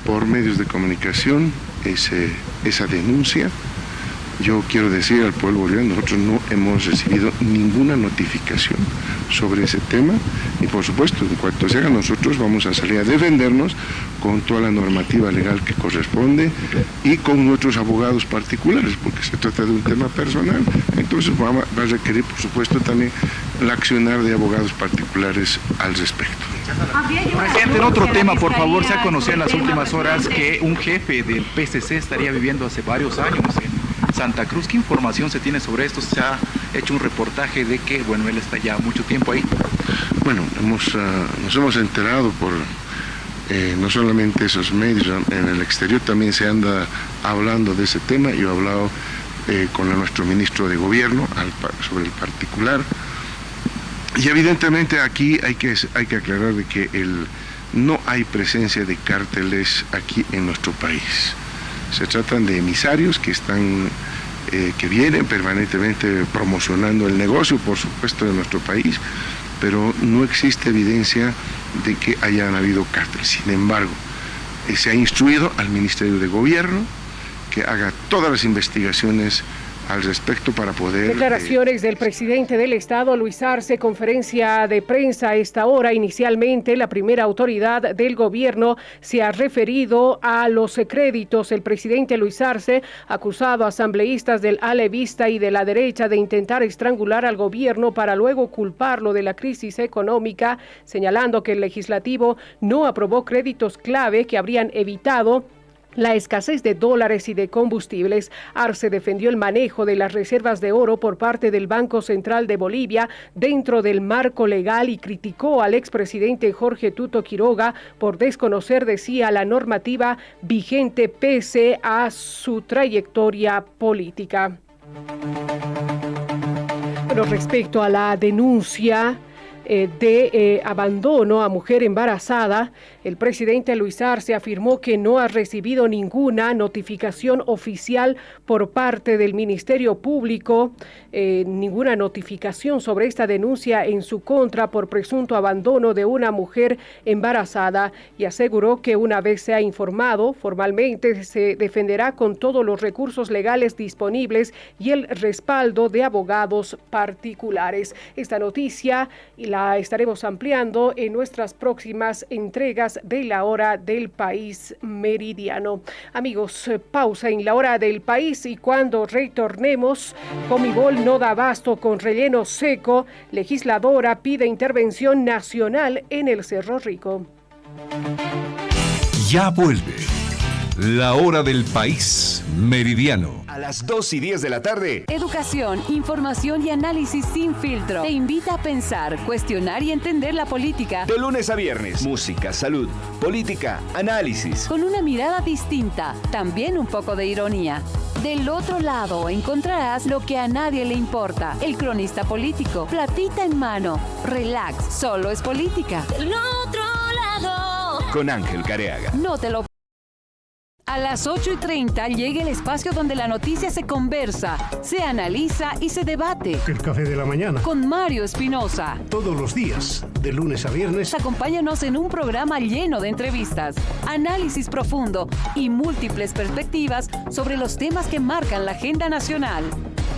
por medios de comunicación esa denuncia. Yo quiero decir al pueblo boliviano, nosotros no hemos recibido ninguna notificación sobre ese tema y por supuesto, en cuanto se haga, nosotros vamos a salir a defendernos con toda la normativa legal que corresponde y con nuestros abogados particulares, porque se trata de un tema personal, entonces va a requerir, por supuesto, también el accionar de abogados particulares al respecto. Presidente, en otro tema, por favor, se ha conocido en las últimas horas que un jefe del PCC estaría viviendo hace varios años en Santa Cruz. ¿Qué información se tiene sobre esto? Se ha hecho un reportaje de que, bueno, él está ya mucho tiempo ahí. Bueno, nos hemos enterado por no solamente esos medios, en el exterior también se anda hablando de ese tema. Yo he hablado con nuestro ministro de Gobierno sobre el particular. Y evidentemente aquí hay que aclarar de que no hay presencia de cárteles aquí en nuestro país. Se tratan de emisarios que vienen permanentemente promocionando el negocio, por supuesto, de nuestro país, pero no existe evidencia de que hayan habido cárteles. Sin embargo, se ha instruido al Ministerio de Gobierno que haga todas las investigaciones al respecto para poder... Declaraciones del presidente del Estado, Luis Arce, conferencia de prensa a esta hora. Inicialmente, la primera autoridad del gobierno se ha referido a los créditos. El presidente Luis Arce ha acusado a asambleístas del alevista y de la derecha de intentar estrangular al gobierno para luego culparlo de la crisis económica, señalando que el legislativo no aprobó créditos clave que habrían evitado la escasez de dólares y de combustibles. Arce defendió el manejo de las reservas de oro por parte del Banco Central de Bolivia dentro del marco legal y criticó al expresidente Jorge Tuto Quiroga por desconocer, decía, la normativa vigente pese a su trayectoria política. Bueno, respecto a la denuncia de abandono a mujer embarazada, el presidente Luis Arce afirmó que no ha recibido ninguna notificación oficial por parte del Ministerio Público, ninguna notificación sobre esta denuncia en su contra por presunto abandono de una mujer embarazada, y aseguró que una vez sea informado formalmente se defenderá con todos los recursos legales disponibles y el respaldo de abogados particulares. Esta noticia la estaremos ampliando en nuestras próximas entregas de La Hora del País Meridiano. Amigos, pausa en La Hora del País y cuando retornemos, Comibol no da abasto con relleno seco. Legisladora pide intervención nacional en el Cerro Rico. Ya vuelve La Hora del País Meridiano. A las 2:10 de la tarde. Educación, información y análisis sin filtro. Te invita a pensar, cuestionar y entender la política. De lunes a viernes. Música, salud, política, análisis. Con una mirada distinta, también un poco de ironía. Del otro lado encontrarás lo que a nadie le importa. El cronista político, platita en mano. Relax, solo es política. Del otro lado. Con Ángel Careaga. No te lo... A las 8:30 llega el espacio donde la noticia se conversa, se analiza y se debate. El café de la mañana. Con Mario Espinosa. Todos los días, de lunes a viernes. Acompáñanos en un programa lleno de entrevistas, análisis profundo y múltiples perspectivas sobre los temas que marcan la agenda nacional.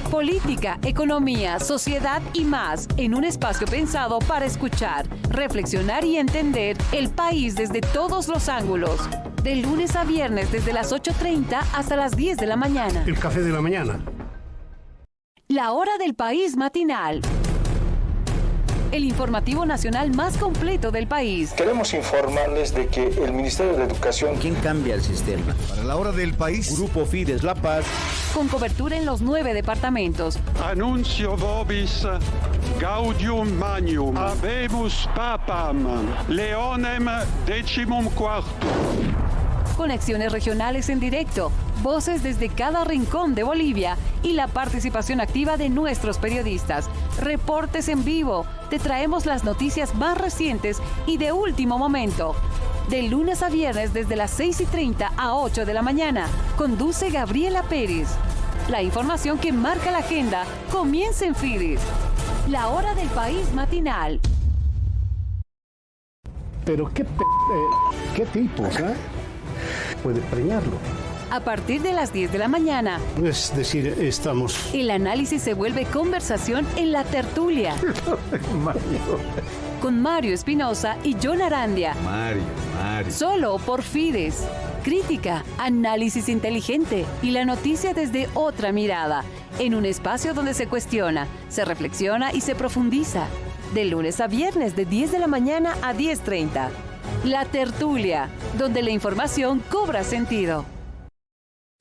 Política, economía, sociedad y más, en un espacio pensado para escuchar, reflexionar y entender el país desde todos los ángulos. De lunes a viernes desde las 8:30 hasta las 10 de la mañana. El café de la mañana. La Hora del País matinal. El informativo nacional más completo del país. Queremos informarles de que el Ministerio de Educación... ¿Quién cambia el sistema? Para la hora del país, Grupo Fides La Paz. Con cobertura en los 9 departamentos. Anuncio vobis gaudium magnum. Habemus papam. Leonem decimum quartum. Conexiones regionales en directo, voces desde cada rincón de Bolivia y la participación activa de nuestros periodistas. Reportes en vivo, te traemos las noticias más recientes y de último momento. De lunes a viernes desde las 6:30 a 8 de la mañana. Conduce Gabriela Pérez. La información que marca la agenda comienza en Fides. La hora del país matinal. Pero qué tipos, ¿eh? Puede preñarlo. A partir de las 10 de la mañana. Es decir, estamos... El análisis se vuelve conversación en la tertulia. Con Mario Espinosa y John Arandia. Mario. Solo por Fides. Crítica, análisis inteligente y la noticia desde otra mirada. En un espacio donde se cuestiona, se reflexiona y se profundiza. De lunes a viernes de 10 de la mañana a 10:30. La tertulia, donde la información cobra sentido.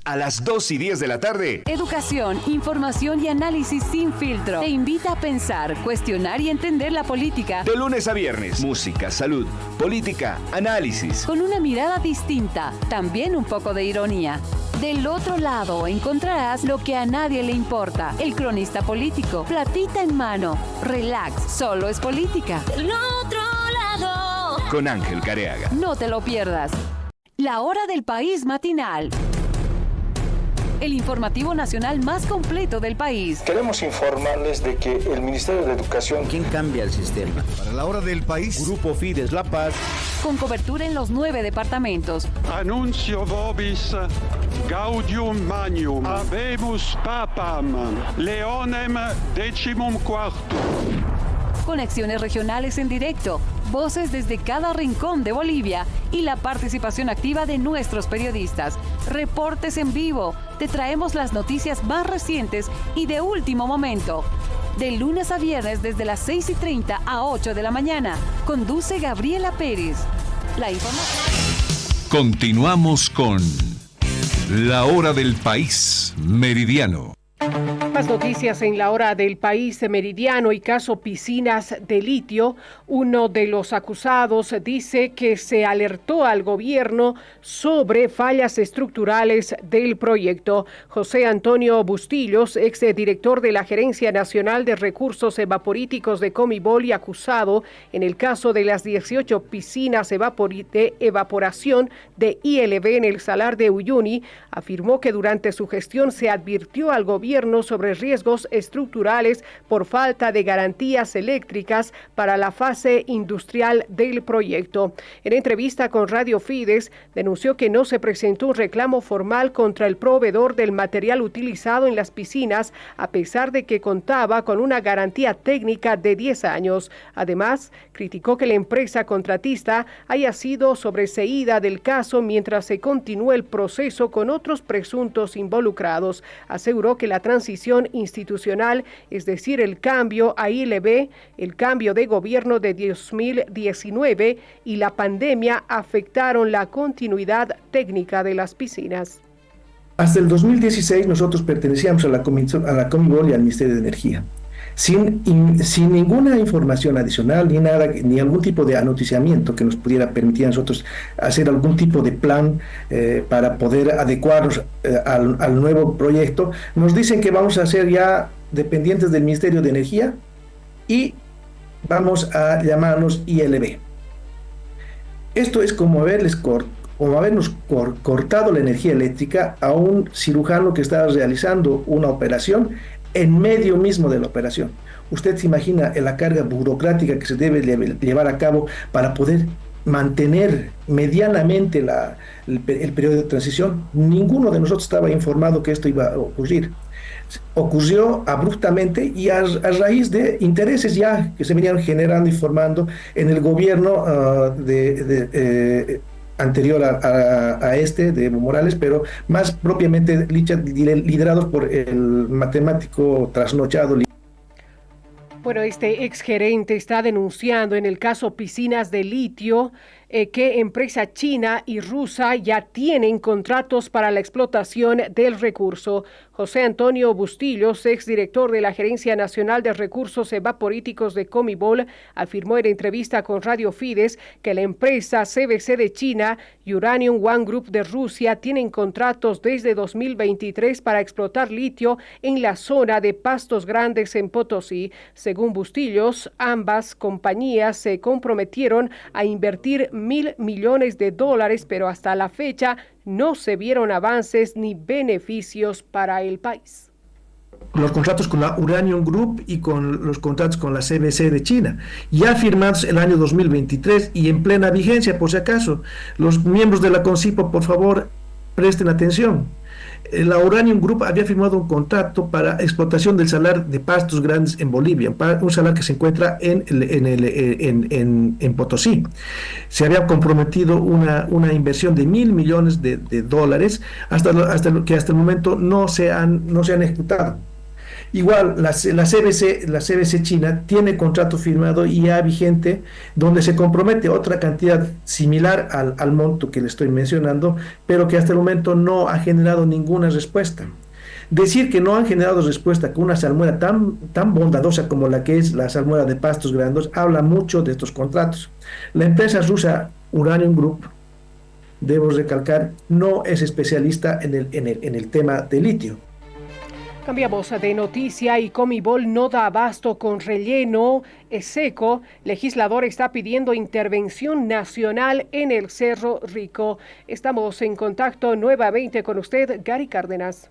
A las 2:10 de la tarde. Educación, información y análisis sin filtro. Te invita a pensar, cuestionar y entender la política. De lunes a viernes. Música, salud, política, análisis. Con una mirada distinta, también un poco de ironía. Del otro lado encontrarás lo que a nadie le importa. El cronista político, platita en mano. Relax, solo es política. Del otro lado. Con Ángel Careaga. No te lo pierdas. La hora del país matinal. El informativo nacional más completo del país. Queremos informarles de que el Ministerio de Educación... ¿Quién cambia el sistema? Para la hora del país, Grupo Fides La Paz. Con cobertura en los 9 departamentos. Anuncio vobis gaudium magnum. Habemus papam. Leonem decimum quartum. Conexiones regionales en directo, voces desde cada rincón de Bolivia y la participación activa de nuestros periodistas. Reportes en vivo, te traemos las noticias más recientes y de último momento. De lunes a viernes desde las 6:30 a 8 de la mañana. Conduce Gabriela Pérez. La información. Continuamos con La Hora del País Meridiano. Más noticias en la hora del país meridiano y caso piscinas de litio. Uno de los acusados dice que se alertó al gobierno sobre fallas estructurales del proyecto. José Antonio Bustillos, exdirector de la Gerencia Nacional de Recursos Evaporíticos de Comibol y acusado en el caso de las 18 piscinas de evaporación de ILB en el Salar de Uyuni, afirmó que durante su gestión se advirtió al gobierno sobre riesgos estructurales por falta de garantías eléctricas para la fase industrial del proyecto. En entrevista con Radio Fides, denunció que no se presentó un reclamo formal contra el proveedor del material utilizado en las piscinas, a pesar de que contaba con una garantía técnica de 10 años. Además, criticó que la empresa contratista haya sido sobreseída del caso mientras se continúa el proceso con otros presuntos involucrados. Aseguró que la transición institucional, es decir, el cambio a ILB, el cambio de gobierno de 2019 y la pandemia afectaron la continuidad técnica de las piscinas. Hasta el 2016 nosotros pertenecíamos a la Comibol y al Ministerio de Energía. Sin ninguna información adicional, ni nada, ni algún tipo de anoticiamiento que nos pudiera permitir a nosotros hacer algún tipo de plan para poder adecuarnos al nuevo proyecto. Nos dicen que vamos a ser ya dependientes del Ministerio de Energía y vamos a llamarnos ILB. Esto es como habernos cortado la energía eléctrica a un cirujano que estaba realizando una operación en medio mismo de la operación. Usted se imagina la carga burocrática que se debe llevar a cabo para poder mantener medianamente el periodo de transición. Ninguno de nosotros estaba informado que esto iba a ocurrir. Ocurrió abruptamente y a raíz de intereses ya que se venían generando y formando en el gobierno anterior a este de Evo Morales, pero más propiamente liderados por el matemático trasnochado. Bueno, este exgerente está denunciando en el caso Piscinas de Litio que empresa china y rusa ya tienen contratos para la explotación del recurso. José Antonio Bustillos, exdirector de la Gerencia Nacional de Recursos Evaporíticos de Comibol, afirmó en entrevista con Radio Fides que la empresa CBC de China y Uranium One Group de Rusia tienen contratos desde 2023 para explotar litio en la zona de Pastos Grandes en Potosí. Según Bustillos, ambas compañías se comprometieron a invertir $1.000 millones, pero hasta la fecha no se vieron avances ni beneficios para el país. Los contratos con la Uranium Group y con los contratos con la CBC de China, ya firmados el año 2023 y en plena vigencia, por si acaso. Los miembros de la CONCIPO, por favor, presten atención. La Uranium Group había firmado un contrato para explotación del salar de Pastos Grandes en Bolivia, un salar que se encuentra en Potosí. Se había comprometido una inversión de $1.000 millones, hasta el momento no se han ejecutado. Igual, la CBC China tiene contrato firmado y ya vigente, donde se compromete otra cantidad similar al monto que le estoy mencionando, pero que hasta el momento no ha generado ninguna respuesta. Decir que no han generado respuesta con una salmuera tan bondadosa como la que es la salmuera de Pastos Grandes habla mucho de estos contratos. La empresa rusa Uranium Group, debo recalcar, no es especialista en el tema de litio. Cambiamos de noticia y Comibol no da abasto con relleno seco. Legislador está pidiendo intervención nacional en el Cerro Rico. Estamos en contacto nuevamente con usted, Gary Cárdenas.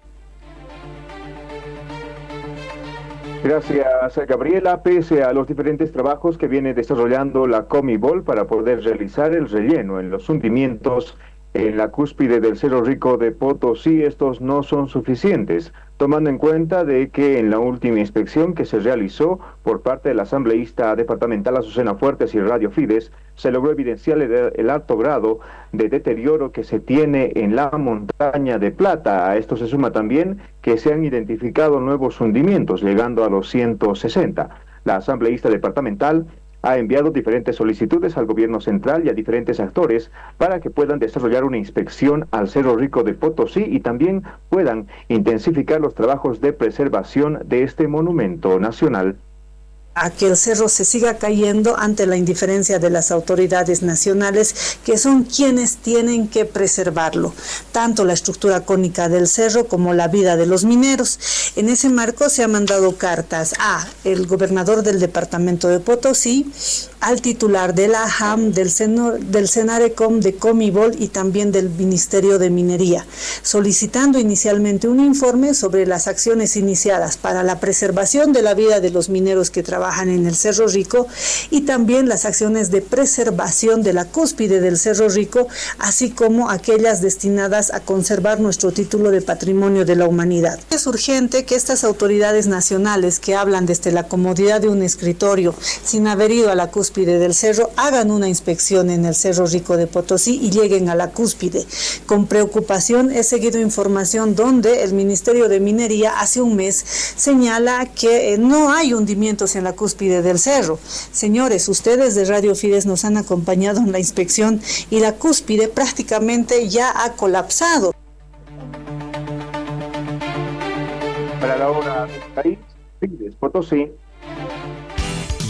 Gracias, Gabriela. Pese a los diferentes trabajos que viene desarrollando la Comibol para poder realizar el relleno en los hundimientos en la cúspide del Cerro Rico de Potosí, estos no son suficientes, tomando en cuenta de que en la última inspección que se realizó por parte del asambleísta departamental Azucena Fuertes y Radio Fides, se logró evidenciar el alto grado de deterioro que se tiene en la montaña de Plata. A esto se suma también que se han identificado nuevos hundimientos, llegando a los 160. La asambleísta departamental ha enviado diferentes solicitudes al gobierno central y a diferentes actores para que puedan desarrollar una inspección al Cerro Rico de Potosí y también puedan intensificar los trabajos de preservación de este monumento nacional. A que el cerro se siga cayendo ante la indiferencia de las autoridades nacionales, que son quienes tienen que preservarlo, tanto la estructura cónica del cerro como la vida de los mineros. En ese marco se han mandado cartas a el gobernador del departamento de Potosí, al titular de la AHAM, del Cenarecom, de Comibol y también del Ministerio de Minería, solicitando inicialmente un informe sobre las acciones iniciadas para la preservación de la vida de los mineros que trabajan en el Cerro Rico y también las acciones de preservación de la cúspide del Cerro Rico, así como aquellas destinadas a conservar nuestro título de Patrimonio de la Humanidad. Es urgente que estas autoridades nacionales que hablan desde la comodidad de un escritorio, sin haber ido a la cúspide del cerro, hagan una inspección en el Cerro Rico de Potosí y lleguen a la cúspide. Con preocupación he seguido información donde el Ministerio de Minería hace un mes señala que no hay hundimientos en la cúspide del cerro. Señores, ustedes de Radio Fides nos han acompañado en la inspección y la cúspide prácticamente ya ha colapsado. Para la hora del país, Fides Potosí.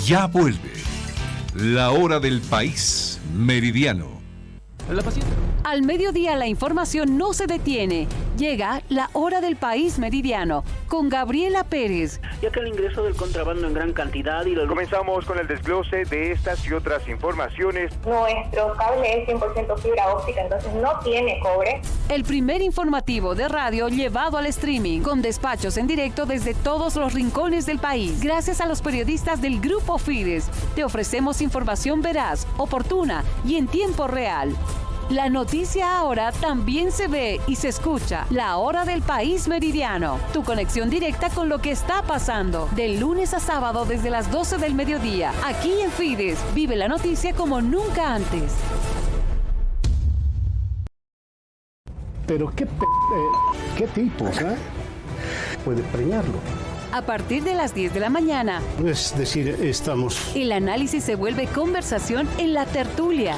Ya vuelve la hora del país meridiano. Al mediodía la información no se detiene. Llega la hora del país meridiano con Gabriela Pérez. Ya que el ingreso del contrabando en gran cantidad y los... Comenzamos con el desglose de estas y otras informaciones. Nuestro cable es 100% fibra óptica, entonces no tiene cobre. El primer informativo de radio llevado al streaming, con despachos en directo desde todos los rincones del país. Gracias a los periodistas del Grupo Fides, te ofrecemos información veraz, oportuna y en tiempo real. La noticia ahora también se ve y se escucha. La hora del país meridiano. Tu conexión directa con lo que está pasando. De lunes a sábado desde las 12 del mediodía. Aquí en Fides. Vive la noticia como nunca antes. Pero qué tipos, ¿eh? Puede preñarlo. A partir de las 10 de la mañana. Es decir, estamos... El análisis se vuelve conversación en La Tertulia.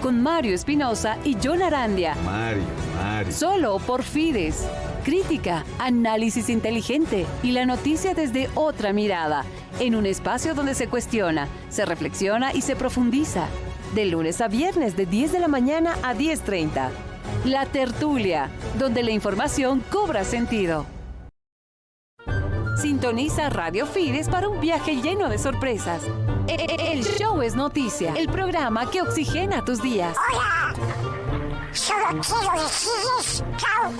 Con Mario Espinosa y John Arandia. Mario. Solo por Fides. Crítica, análisis inteligente y la noticia desde otra mirada. En un espacio donde se cuestiona, se reflexiona y se profundiza. De lunes a viernes de 10 de la mañana a 10:30. La Tertulia, donde la información cobra sentido. Sintoniza Radio Fides para un viaje lleno de sorpresas. El show es noticia, el programa que oxigena tus días. ¡Hola! Solo quiero decirles chao.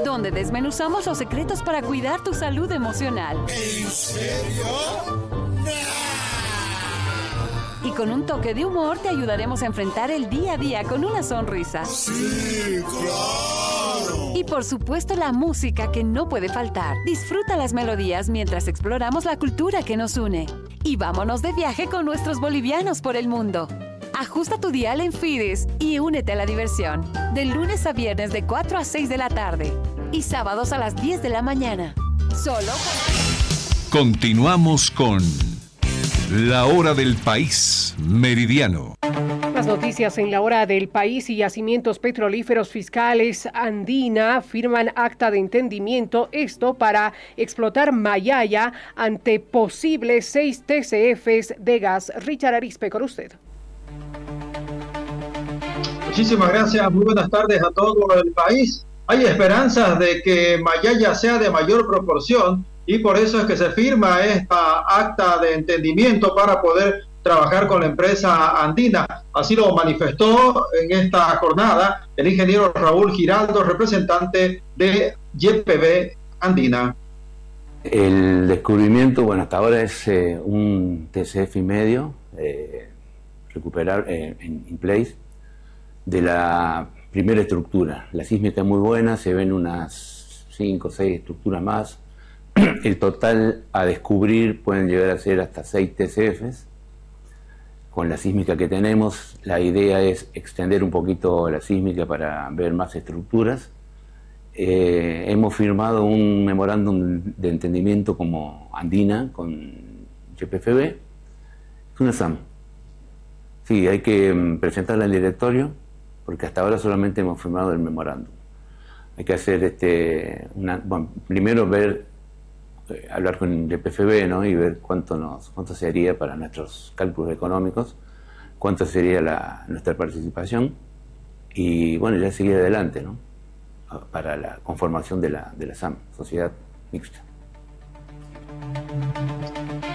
Donde desmenuzamos los secretos para cuidar tu salud emocional. ¿En serio? Y con un toque de humor te ayudaremos a enfrentar el día a día con una sonrisa. ¡Sí, claro! Y por supuesto la música que no puede faltar. Disfruta las melodías mientras exploramos la cultura que nos une. Y vámonos de viaje con nuestros bolivianos por el mundo. Ajusta tu dial en Fides y únete a la diversión. De lunes a viernes de 4 a 6 de la tarde. Y sábados a las 10 de la mañana. Solo por... Continuamos con La Hora del País Meridiano. Las noticias en La Hora del País. Y Yacimientos Petrolíferos Fiscales Andina firman acta de entendimiento, esto para explotar Mayaya ante posibles 6 TCFs de gas. Richard Arispe, con usted. Muchísimas gracias, muy buenas tardes a todo el país. Hay esperanzas de que Mayaya sea de mayor proporción y por eso es que se firma esta acta de entendimiento para poder trabajar con la empresa andina. Así lo manifestó en esta jornada el ingeniero Raúl Giraldo, representante de YPB Andina. El descubrimiento, bueno, hasta ahora es un TCF y medio recuperar in place de la primera estructura. La sísmica es muy buena, se ven unas 5 o 6 estructuras más. El total a descubrir pueden llegar a ser hasta 6 TCFs. Con la sísmica que tenemos, la idea es extender un poquito la sísmica para ver más estructuras. Hemos firmado un memorándum de entendimiento como Andina con YPFB. Es una SAM. Sí, hay que presentarla al directorio, porque hasta ahora solamente hemos firmado el memorándum. Hay que hacer primero ver, hablar con el PFB, ¿no? Y ver cuánto sería para nuestros cálculos económicos, cuánto sería nuestra participación, y bueno, ya seguir adelante, ¿no? Para la conformación de la SAM, Sociedad Mixta.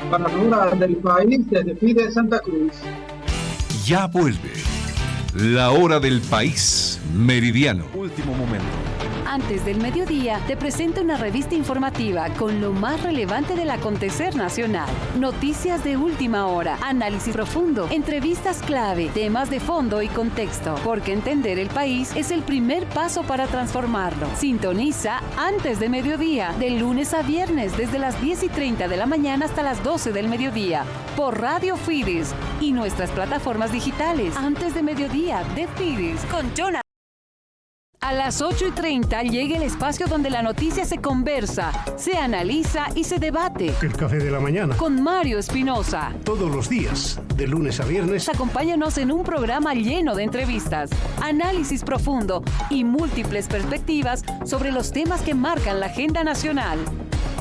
Para la Hora del País, desde Fides Santa Cruz. Ya vuelve La Hora del País Meridiano. Último momento. Antes del mediodía, te presento una revista informativa con lo más relevante del acontecer nacional. Noticias de última hora, análisis profundo, entrevistas clave, temas de fondo y contexto. Porque entender el país es el primer paso para transformarlo. Sintoniza Antes de mediodía, de lunes a viernes, desde las 10:30 de la mañana hasta las 12 del mediodía, por Radio Fides y nuestras plataformas digitales. Antes de mediodía, de Fides, con Jonathan. A las 8:30 llega el espacio donde la noticia se conversa, se analiza y se debate. El café de la mañana. Con Mario Espinosa. Todos los días, de lunes a viernes. Acompáñanos en un programa lleno de entrevistas, análisis profundo y múltiples perspectivas sobre los temas que marcan la agenda nacional.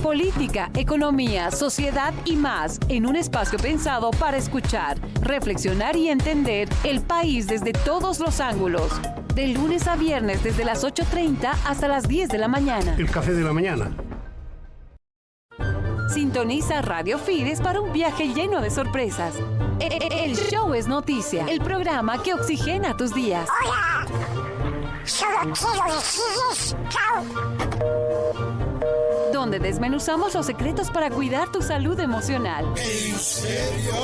Política, economía, sociedad y más, en un espacio pensado para escuchar, reflexionar y entender el país desde todos los ángulos. De lunes a viernes desde las 8:30 hasta las 10 de la mañana. El café de la mañana. Sintoniza Radio Fides para un viaje lleno de sorpresas. El show es noticia, el programa que oxigena tus días. ¡Hola! Solo quiero decirles chao. Donde desmenuzamos los secretos para cuidar tu salud emocional. ¿En serio?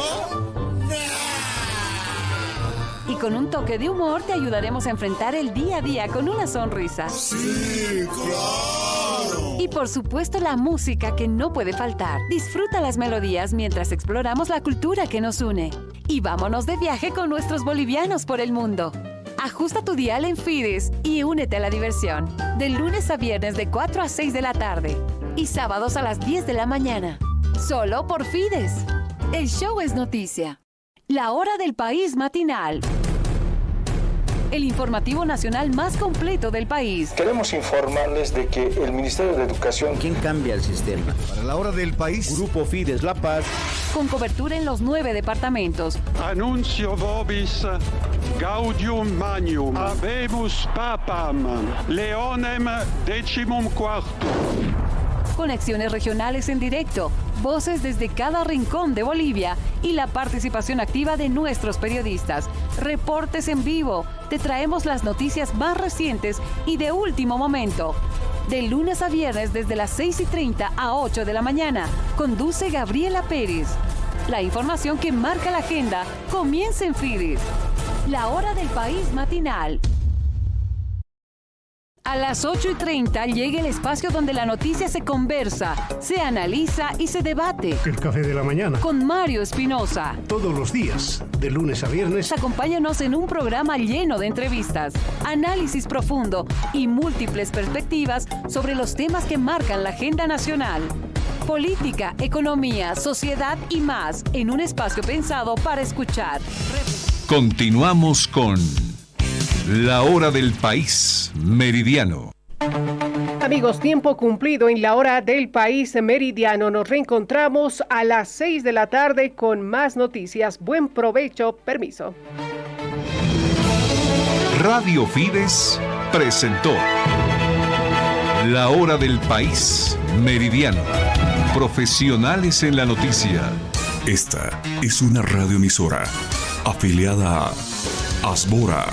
Y con un toque de humor te ayudaremos a enfrentar el día a día con una sonrisa. ¡Sí, claro! Y por supuesto la música que no puede faltar. Disfruta las melodías mientras exploramos la cultura que nos une. Y vámonos de viaje con nuestros bolivianos por el mundo. Ajusta tu dial en Fides y únete a la diversión. De lunes a viernes de 4 a 6 de la tarde y sábados a las 10 de la mañana. Solo por Fides. El show es noticia. La hora del país matinal. El informativo nacional más completo del país. Queremos informarles de que el Ministerio de Educación... ¿Quién cambia el sistema? Para la hora del país, Grupo Fides La Paz. Con cobertura en los 9 departamentos. Annuncio vobis gaudium magnum. Habemus papam. Leonem decimum quartum. Conexiones regionales en directo, voces desde cada rincón de Bolivia y la participación activa de nuestros periodistas. Reportes en vivo, te traemos las noticias más recientes y de último momento. De lunes a viernes desde las 6:30 a 8 de la mañana, conduce Gabriela Pérez. La información que marca la agenda comienza en Fides. La hora del país matinal. A las 8:30 llega el espacio donde la noticia se conversa, se analiza y se debate. El café de la mañana. Con Mario Espinosa. Todos los días, de lunes a viernes. Acompáñanos en un programa lleno de entrevistas, análisis profundo y múltiples perspectivas sobre los temas que marcan la agenda nacional. Política, economía, sociedad y más, en un espacio pensado para escuchar. Continuamos con La Hora del País Meridiano. Amigos, tiempo cumplido en la hora del país meridiano. Nos reencontramos a las 6 de la tarde con más noticias. Buen provecho, permiso. Radio Fides presentó La Hora del País Meridiano. Profesionales en la noticia. Esta es una radioemisora afiliada a Asbora.